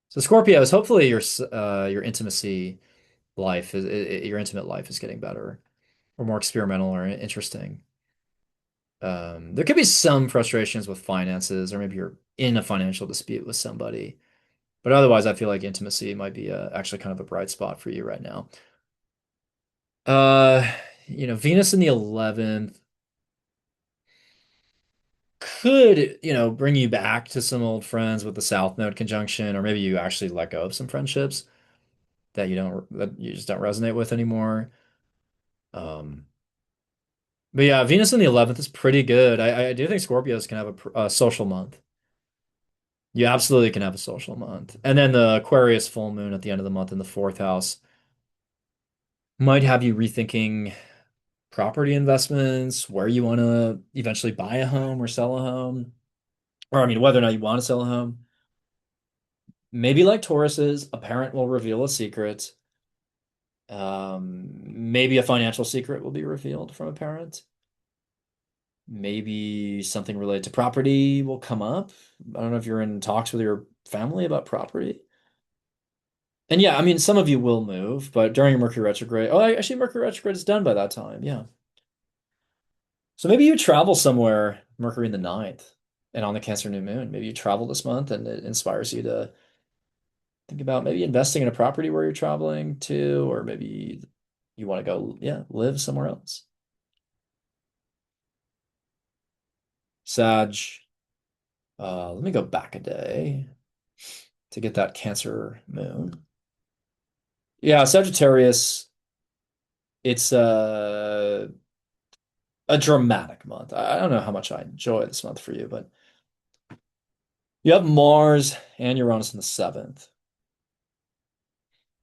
So Scorpios, hopefully your intimacy life your intimate life is getting better or more experimental or interesting. There could be some frustrations with finances, or maybe you're in a financial dispute with somebody. But otherwise, I feel like intimacy might be actually kind of a bright spot for you right now. Uh, Venus in the 11th could, bring you back to some old friends with the South Node conjunction, or maybe you actually let go of some friendships that you just don't resonate with anymore. Um, but yeah, Venus in the 11th is pretty good. I do think Scorpios can have a social month. You absolutely can have a social month. And then the Aquarius full moon at the end of the month in the fourth house might have you rethinking property investments, where you want to eventually buy a home or sell a home, or I mean, whether or not you want to sell a home. Maybe like Tauruses, a parent will reveal a secret. Maybe a financial secret will be revealed from a parent. Maybe something related to property will come up. I don't know if you're in talks with your family about property. And yeah, I mean, some of you will move, but during Mercury retrograde, oh, actually, Mercury retrograde is done by that time. Yeah. So maybe you travel somewhere, Mercury in the ninth, and on the Cancer new moon. Maybe you travel this month and it inspires you to think about maybe investing in a property where you're traveling to, or maybe you want to go, yeah, live somewhere else. Sag, let me go back a day to get that Cancer moon. Yeah, Sagittarius, it's a dramatic month. I don't know how much I enjoy this month for you, but you have Mars and Uranus in the seventh.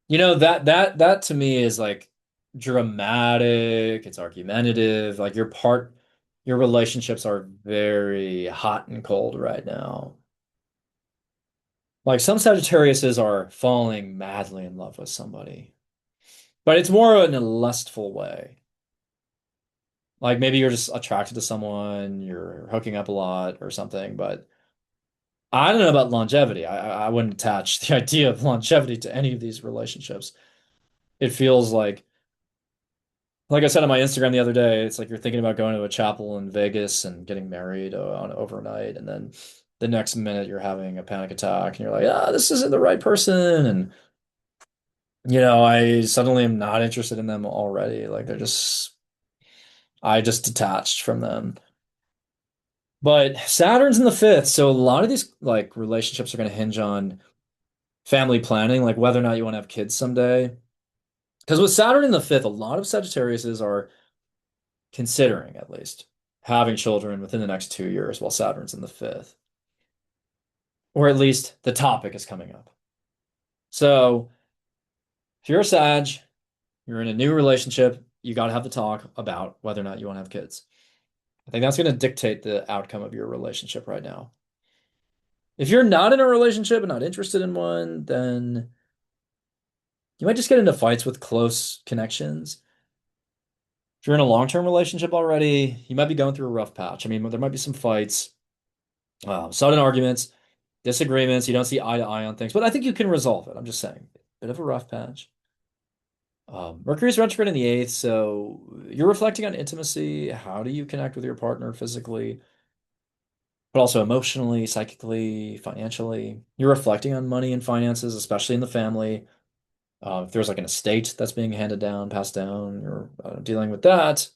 You know, that to me is like dramatic, it's argumentative, like your relationships are very hot and cold right now. Like some Sagittariuses are falling madly in love with somebody, but it's more in a lustful way. Like maybe you're just attracted to someone, you're hooking up a lot or something, but I don't know about longevity. I wouldn't attach the idea of longevity to any of these relationships. It feels like I said on my Instagram the other day, it's like you're thinking about going to a chapel in Vegas and getting married on overnight, and then the next minute you're having a panic attack, and you're like, ah, this isn't the right person, and I suddenly am not interested in them already. Like I just detached from them. But Saturn's in the fifth, so a lot of these like relationships are going to hinge on family planning, like whether or not you want to have kids someday. Because with Saturn in the fifth, a lot of Sagittariuses are considering at least having children within the next 2 years while Saturn's in the fifth, or at least the topic is coming up. So if you're a Sag, you're in a new relationship, you got to have the talk about whether or not you want to have kids. I think that's going to dictate the outcome of your relationship right now. If you're not in a relationship and not interested in one, then you might just get into fights with close connections. If you're in a long-term relationship already, you might be going through a rough patch. I mean, there might be some fights, sudden arguments, disagreements. You don't see eye to eye on things, but I think you can resolve it. I'm just saying, bit of a rough patch. Mercury's retrograde in the eighth, so you're reflecting on intimacy. How do you connect with your partner physically, but also emotionally, psychically, financially? You're reflecting on money and finances, especially in the family. If there's like an estate that's being handed down, passed down, you're dealing with that.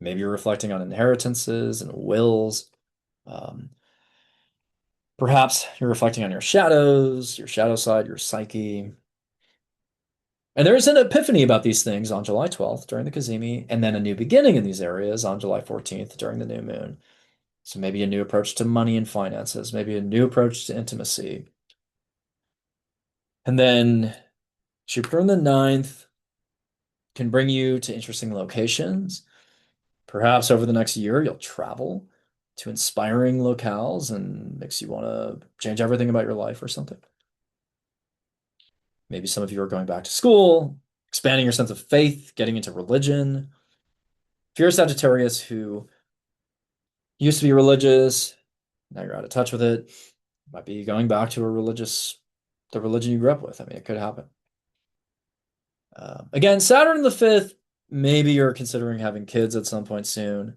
Maybe you're reflecting on inheritances and wills. Um, Perhaps you're reflecting on your shadow side, your psyche. And there is an epiphany about these things on July 12th during the Cazimi, and then a new beginning in these areas on July 14th during the new moon. So maybe a new approach to money and finances, maybe a new approach to intimacy. And then Jupiter in the ninth can bring you to interesting locations. Perhaps over the next year, you'll travel to inspiring locales and makes you want to change everything about your life or something. Maybe some of you are going back to school, expanding your sense of faith, getting into religion. If you're a Sagittarius who used to be religious, now you're out of touch with it, might be going back to the religion you grew up with. I mean, it could happen. Again, Saturn in the fifth, maybe you're considering having kids at some point soon,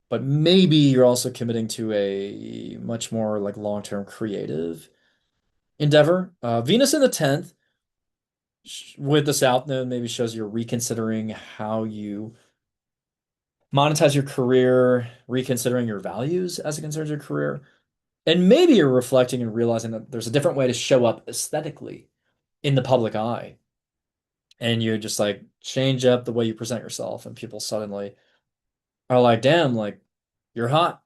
but maybe you're also committing to a much more like long-term creative endeavor. Venus in the 10th with the South Node maybe shows you're reconsidering how you monetize your career, reconsidering your values as it concerns your career. And maybe you're reflecting and realizing that there's a different way to show up aesthetically in the public eye. And you just like change up the way you present yourself, and people suddenly are like, damn, like you're hot.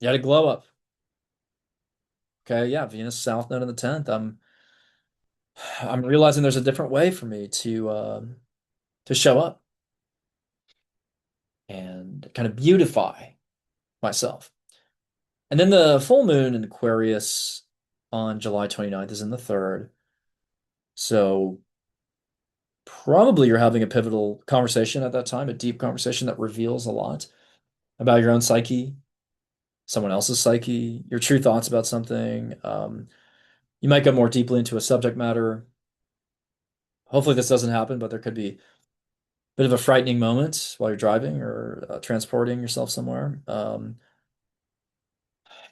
You had a glow up. Okay, yeah, Venus South Node in the 10th. I'm realizing there's a different way for me to show up and kind of beautify myself. And then the full moon in Aquarius on July 29th is in the third. So probably you're having a pivotal conversation at that time, a deep conversation that reveals a lot about your own psyche, someone else's psyche, your true thoughts about something. You might go more deeply into a subject matter. Hopefully this doesn't happen, but there could be a bit of a frightening moment while you're driving or transporting yourself somewhere.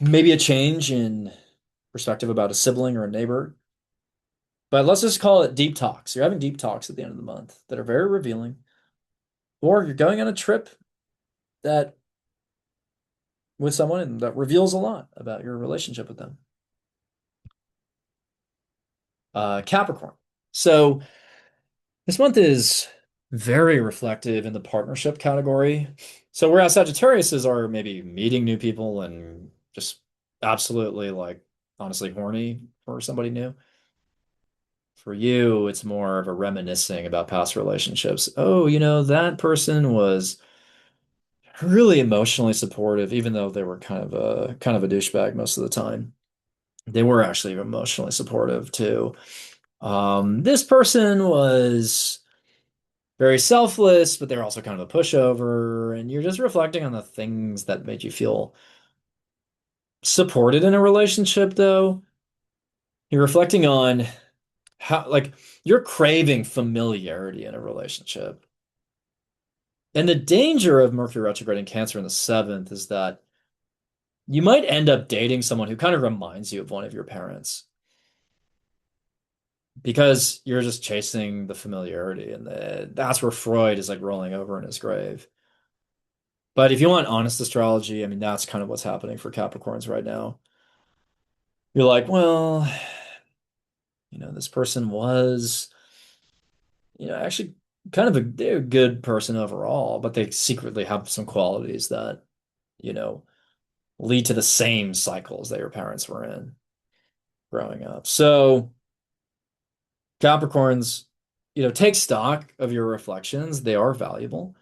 Maybe a change in perspective about a sibling or a neighbor. But let's just call it deep talks. You're having deep talks at the end of the month that are very revealing. Or you're going on a trip that with someone and that reveals a lot about your relationship with them. Capricorn. So this month is very reflective in the partnership category. So whereas Sagittarius are maybe meeting new people and just absolutely like honestly horny for somebody new. For you, it's more of a reminiscing about past relationships. Oh, that person was really emotionally supportive, even though they were kind of a douchebag most of the time. They were actually emotionally supportive too. This person was very selfless, but they're also kind of a pushover, and you're just reflecting on the things that made you feel supported in a relationship, though. You're reflecting on how, like, you're craving familiarity in a relationship. And the danger of Mercury retrograde in Cancer in the seventh is that you might end up dating someone who kind of reminds you of one of your parents because you're just chasing the familiarity, and that's where Freud is like rolling over in his grave. But if you want honest astrology, I mean, that's kind of what's happening for Capricorns right now. You're like, well, this person was, actually kind of they're a good person overall, but they secretly have some qualities that, you know, lead to the same cycles that your parents were in growing up. So Capricorns, take stock of your reflections. They are valuable,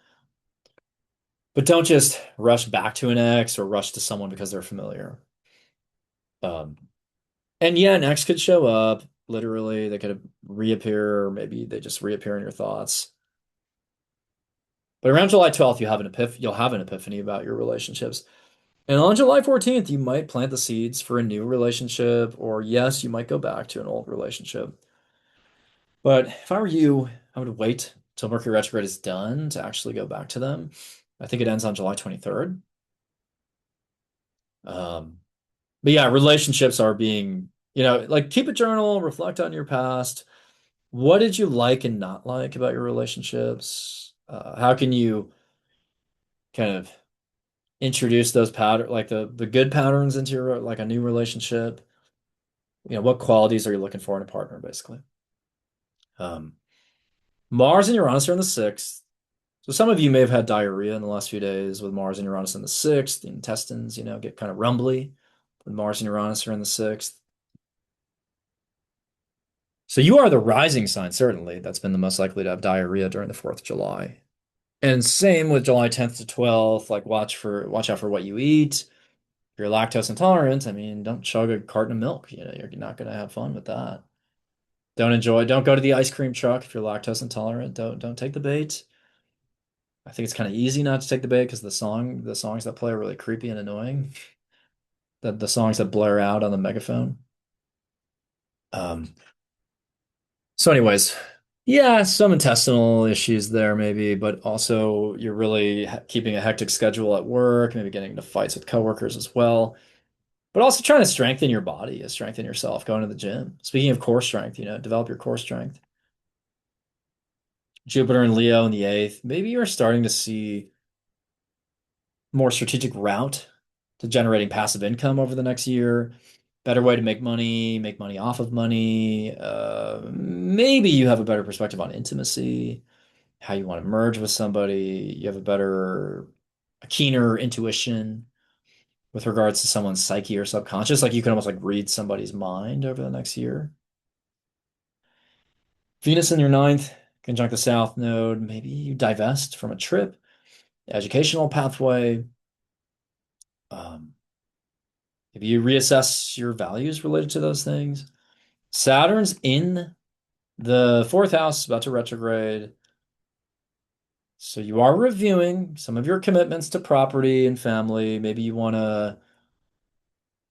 but don't just rush back to an ex or rush to someone because they're familiar. Um, and yeah, an ex could show up. Literally, they could reappear, or maybe they just reappear in your thoughts. But around July 12th, you'll have an epiphany about your relationships. And on July 14th, you might plant the seeds for a new relationship, or yes, you might go back to an old relationship. But if I were you, I would wait till Mercury retrograde is done to actually go back to them. I think it ends on July 23rd. Um, but yeah, relationships are being, like keep a journal, reflect on your past. What did you like and not like about your relationships? How can you kind of introduce those like the good patterns into your like a new relationship? What qualities are you looking for in a partner, basically? Um, Mars and Uranus are in the sixth. So some of you may have had diarrhea in the last few days with Mars and Uranus in the sixth. The intestines, get kind of rumbly when Mars and Uranus are in the sixth. So you are the rising sign, certainly. That's been the most likely to have diarrhea during the 4th of July. And same with July 10th to 12th. Like watch out for what you eat. If you're lactose intolerant, I mean, don't chug a carton of milk. You're not gonna have fun with that. Don't go to the ice cream truck if you're lactose intolerant. Don't take the bait. I think it's kind of easy not to take the bait because the songs that play are really creepy and annoying. The songs that blare out on the megaphone. Um, so anyways, yeah, some intestinal issues there maybe, but also you're really keeping a hectic schedule at work, maybe getting into fights with coworkers as well. But also trying to strengthen your body, strengthen yourself, going to the gym. Speaking of core strength, develop your core strength. Jupiter and Leo in the eighth. Maybe you're starting to see more strategic route to generating passive income over the next year. Better way to make money off of money. Maybe you have a better perspective on intimacy, how you want to merge with somebody. You have a keener intuition with regards to someone's psyche or subconscious. Like you can almost like read somebody's mind over the next year. Venus in your ninth, conjunct the South Node. Maybe you divest from a trip, educational pathway. Um, Maybe you reassess your values related to those things. Saturn's in the fourth house, about to retrograde. So you are reviewing some of your commitments to property and family. Maybe you want to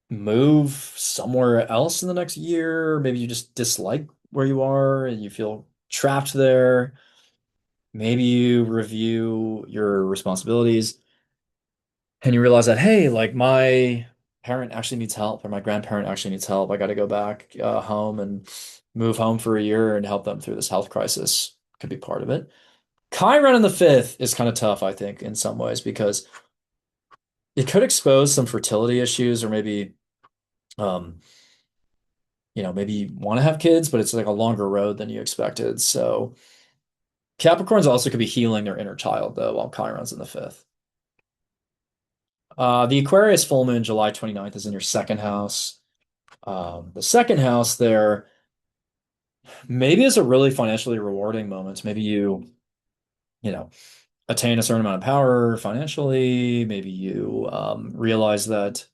move somewhere else in the next year. Maybe you just dislike where you are and you feel trapped there. Maybe you review your responsibilities and you realize that, hey, like my parent actually needs help or my grandparent actually needs help. I got to go back home and move home for a year and help them through this health crisis. Could be part of it. Chiron in the fifth is kind of tough, I think, in some ways, because it could expose some fertility issues or maybe, um, maybe you want to have kids, but it's like a longer road than you expected. So Capricorns also could be healing their inner child, though, while Chiron's in the fifth. The Aquarius full moon, July 29th, is in your second house. The second house there maybe is a really financially rewarding moment. Maybe you know, attain a certain amount of power financially. Maybe you realize that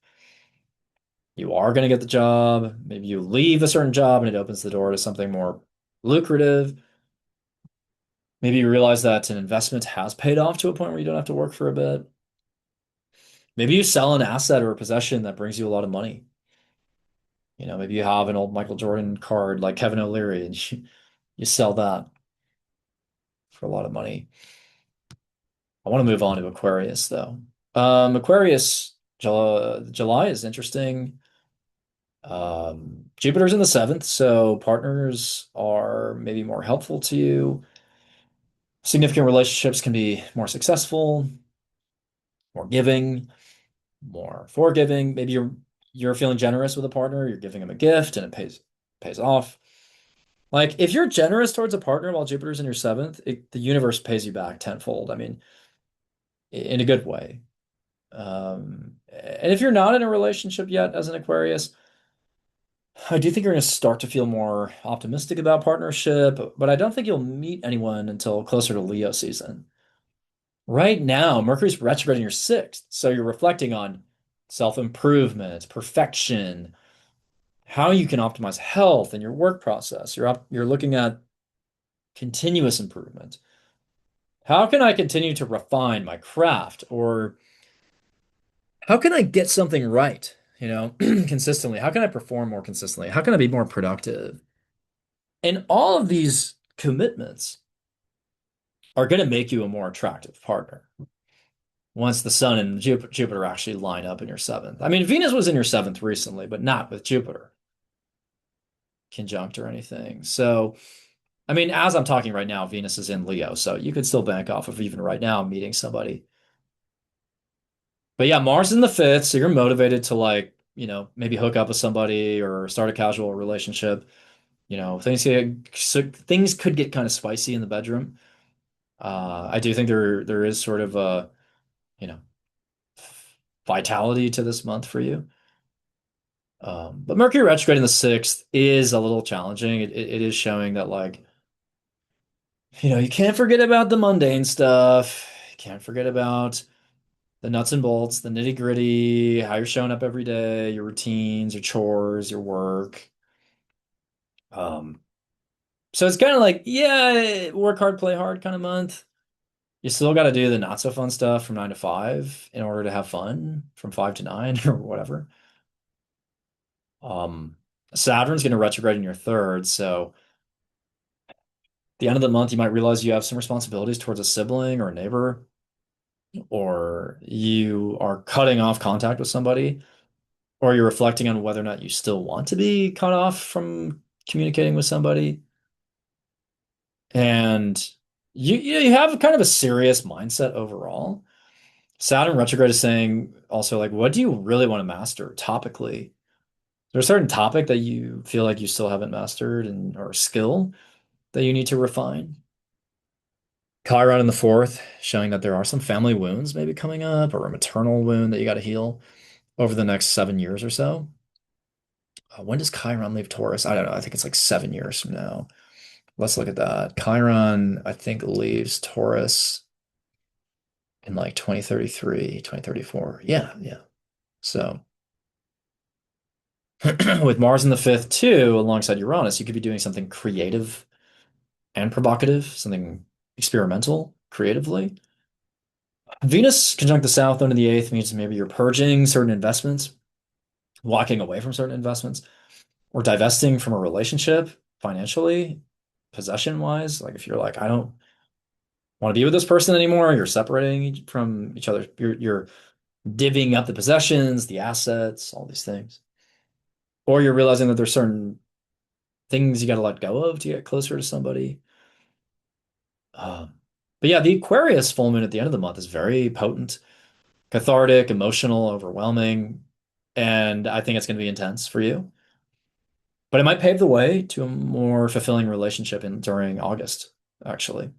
you are going to get the job. Maybe you leave a certain job and it opens the door to something more lucrative. Maybe you realize that an investment has paid off to a point where you don't have to work for a bit. Maybe you sell an asset or a possession that brings you a lot of money. Maybe you have an old Michael Jordan card like Kevin O'Leary and you sell that for a lot of money. I want to move on to Aquarius though. Aquarius, July is interesting. Jupiter's in the seventh, so partners are maybe more helpful to you. Significant relationships can be more successful, more giving, more forgiving. Maybe you're feeling generous with a partner, you're giving them a gift and it pays off. Like if you're generous towards a partner while Jupiter's in your seventh, the universe pays you back tenfold. I mean, in a good way. And if you're not in a relationship yet as an Aquarius, I do think you're going to start to feel more optimistic about partnership, but I don't think you'll meet anyone until closer to Leo season. Right now, Mercury's retrograde in your sixth, so you're reflecting on self-improvement, perfection, how you can optimize health and your work process. You're looking at continuous improvement. How can I continue to refine my craft? Or how can I get something right, consistently? How can I perform more consistently? How can I be more productive? And all of these commitments are going to make you a more attractive partner once the Sun and Jupiter actually line up in your seventh. I mean, Venus was in your seventh recently, but not with Jupiter conjunct or anything. So, I mean, as I'm talking right now, Venus is in Leo, so you could still bank off of even right now meeting somebody. But yeah, Mars in the fifth, so you're motivated to like, maybe hook up with somebody or start a casual relationship. Things could get kind of spicy in the bedroom. I do think there is sort of a, you know, vitality to this month for you. But Mercury retrograde in the sixth is a little challenging. It is showing that like, you can't forget about the mundane stuff. You can't forget about the nuts and bolts, the nitty gritty, how you're showing up every day, your routines, your chores, your work. Um, so it's kind of like, yeah, work hard, play hard kind of month. You still got to do the not so fun stuff from 9 to 5 in order to have fun from 5 to 9 or whatever. Um, Saturn's going to retrograde in your third, so at the end of the month, you might realize you have some responsibilities towards a sibling or a neighbor, or you are cutting off contact with somebody, or you're reflecting on whether or not you still want to be cut off from communicating with somebody. And you have kind of a serious mindset overall. Saturn retrograde is saying also like, what do you really want to master topically? Is there a certain topic that you feel like you still haven't mastered and or skill that you need to refine? Chiron in the fourth, showing that there are some family wounds maybe coming up or a maternal wound that you got to heal over the next 7 years or so. When does Chiron leave Taurus? I don't know. I think it's like 7 years from now. Let's look at that. Chiron, I think, leaves Taurus in like 2033, 2034. Yeah, yeah. So with Mars in the fifth too, alongside Uranus, you could be doing something creative and provocative, something experimental creatively. Venus conjunct the South Node in the eighth means maybe you're purging certain investments, walking away from certain investments, or divesting from a relationship financially. possession wise. Like if you're like, I don't want to be with this person anymore, you're separating from each other. You're divvying up the possessions, the assets, all these things. Or you're realizing that there's certain things you got to let go of to get closer to somebody. Um, but yeah, the Aquarius full moon at the end of the month is very potent, cathartic, emotional, overwhelming, and I think it's going to be intense for you. But it might pave the way to a more fulfilling relationship during August, actually.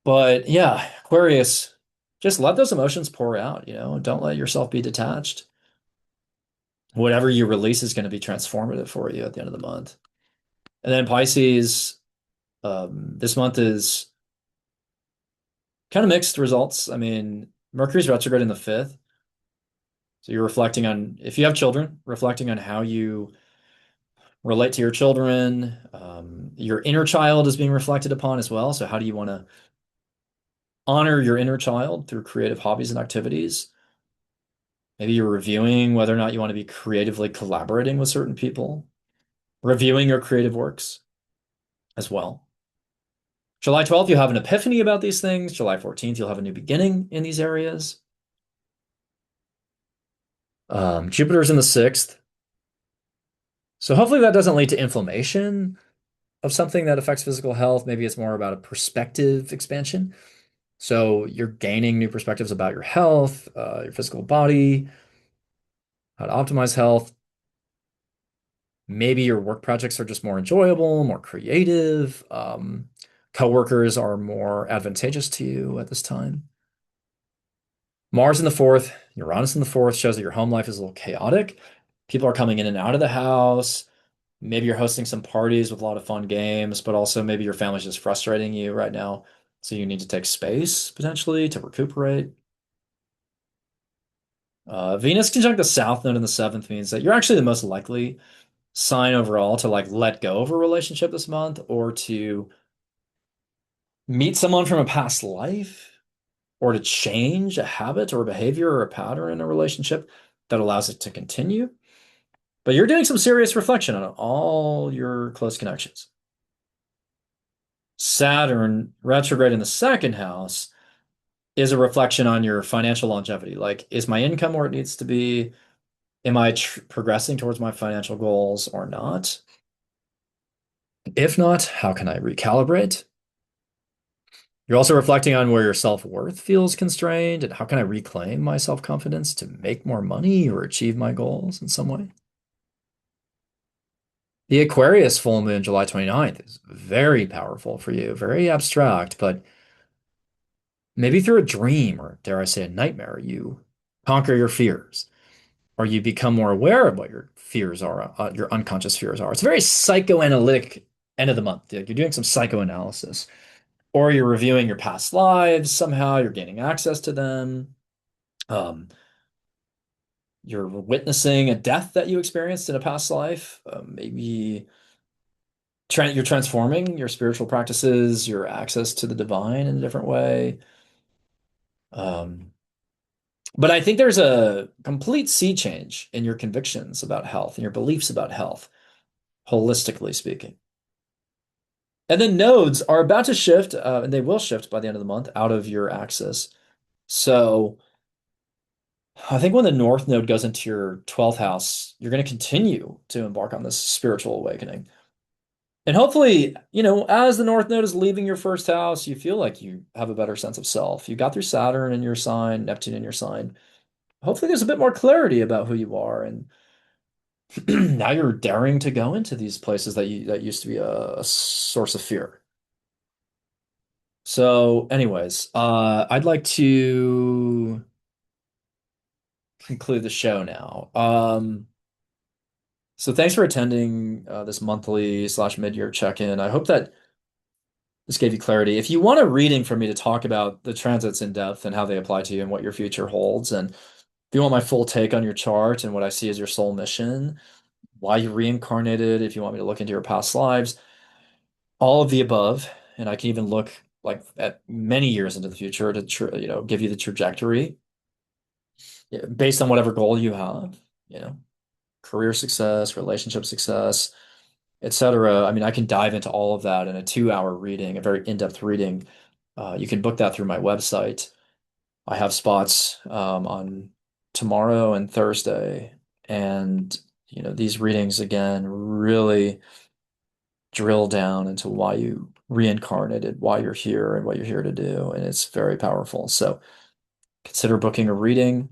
But yeah, Aquarius, just let those emotions pour out, don't let yourself be detached. Whatever you release is going to be transformative for you at the end of the month. And then Pisces, this month is kind of mixed results. I mean, Mercury's retrograde in the fifth. So you're reflecting on, if you have children, reflecting on how you relate to your children. Your inner child is being reflected upon as well. So how do you want to honor your inner child through creative hobbies and activities? Maybe you're reviewing whether or not you want to be creatively collaborating with certain people, reviewing your creative works as well. July 12th, you'll have an epiphany about these things. July 14th, you'll have a new beginning in these areas. Jupiter's in the sixth. So hopefully that doesn't lead to inflammation of something that affects physical health. Maybe it's more about a perspective expansion. So you're gaining new perspectives about your health, your physical body, how to optimize health. Maybe your work projects are just more enjoyable, more creative. Coworkers are more advantageous to you at this time. Mars in the fourth, Uranus in the fourth shows that your home life is a little chaotic. People are coming in and out of the house. Maybe you're hosting some parties with a lot of fun games, but also maybe your family's just frustrating you right now. So you need to take space potentially to recuperate. Venus conjunct the south node in the seventh means that you're actually the most likely sign overall to like let go of a relationship this month or to meet someone from a past life or to change a habit or a behavior or a pattern in a relationship that allows it to continue. But you're doing some serious reflection on all your close connections. Saturn retrograde in the second house is a reflection on your financial longevity. Like, is my income where it needs to be? Am I progressing towards my financial goals or not? If not, how can I recalibrate? You're also reflecting on where your self-worth feels constrained and how can I reclaim my self-confidence to make more money or achieve my goals in some way? The Aquarius full moon, July 29th, is very powerful for you, very abstract, but maybe through a dream or dare I say a nightmare, you conquer your fears or you become more aware of what your fears are, your unconscious fears are. It's a very psychoanalytic end of the month. Like you're doing some psychoanalysis, or you're reviewing your past lives somehow, you're gaining access to them. Um, you're witnessing a death that you experienced in a past life. Maybe you're transforming your spiritual practices, your access to the divine in a different way. Um, but I think there's a complete sea change in your convictions about health and your beliefs about health, holistically speaking. And then nodes are about to shift, and they will shift by the end of the month out of your axis. So I think when the North Node goes into your 12th house, you're going to continue to embark on this spiritual awakening. And hopefully, as the North Node is leaving your first house, you feel like you have a better sense of self. You got through Saturn in your sign, Neptune in your sign. Hopefully, there's a bit more clarity about who you are. And now you're daring to go into these places that used to be a source of fear. So, anyways, I'd like to conclude the show now. So thanks for attending this monthly slash mid-year check-in. I hope that this gave you clarity. If you want a reading from me to talk about the transits in depth and how they apply to you and what your future holds, and if you want my full take on your chart and what I see as your soul mission, why you reincarnated, if you want me to look into your past lives, all of the above, and I can even look like at many years into the future to give you the trajectory based on whatever goal you have, you know, career success, relationship success, etc. I mean, I can dive into all of that in a 2 hour reading, a very in-depth reading. You can book that through my website. I have spots on tomorrow and Thursday, and these readings again really drill down into why you reincarnated, why you're here, and what you're here to do, and it's very powerful. So consider booking a reading.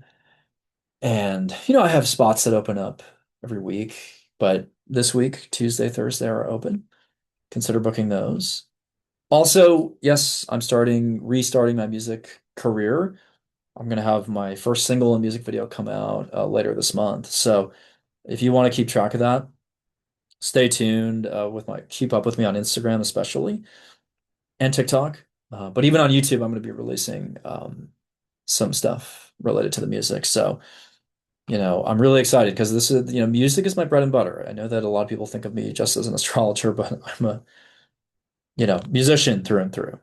And I have spots that open up every week, but this week, Tuesday, Thursday are open. Consider booking those. Also, yes, I'm restarting my music career. I'm gonna have my first single and music video come out later this month. So if you want to keep track of that, stay tuned keep up with me on Instagram especially and TikTok. But even on YouTube, I'm gonna be releasing some stuff related to the music. So I'm really excited because this is, music is my bread and butter. I know that a lot of people think of me just as an astrologer, but I'm a, musician through and through.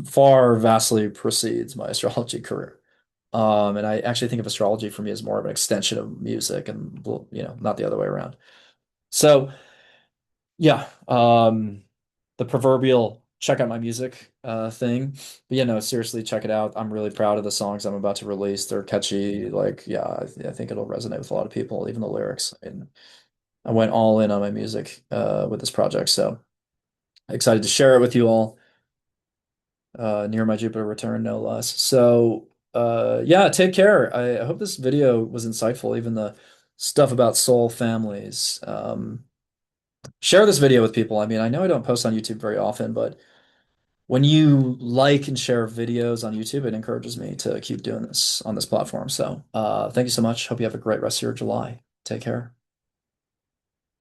Far vastly precedes my astrology career. And I actually think of astrology for me as more of an extension of music and, well, not the other way around. So, yeah, the proverbial check out my music thing. But no, seriously, check it out. I'm really proud of the songs I'm about to release. They're catchy. Like, yeah, I think it'll resonate with a lot of people, even the lyrics. And I went all in on my music with this project. So excited to share it with you all near my Jupiter return, no less. So yeah, take care. I hope this video was insightful, even the stuff about soul families. Share this video with people. I mean, I know I don't post on YouTube very often, but when you like and share videos on YouTube, it encourages me to keep doing this on this platform. So, thank you so much. Hope you have a great rest of your July. Take care.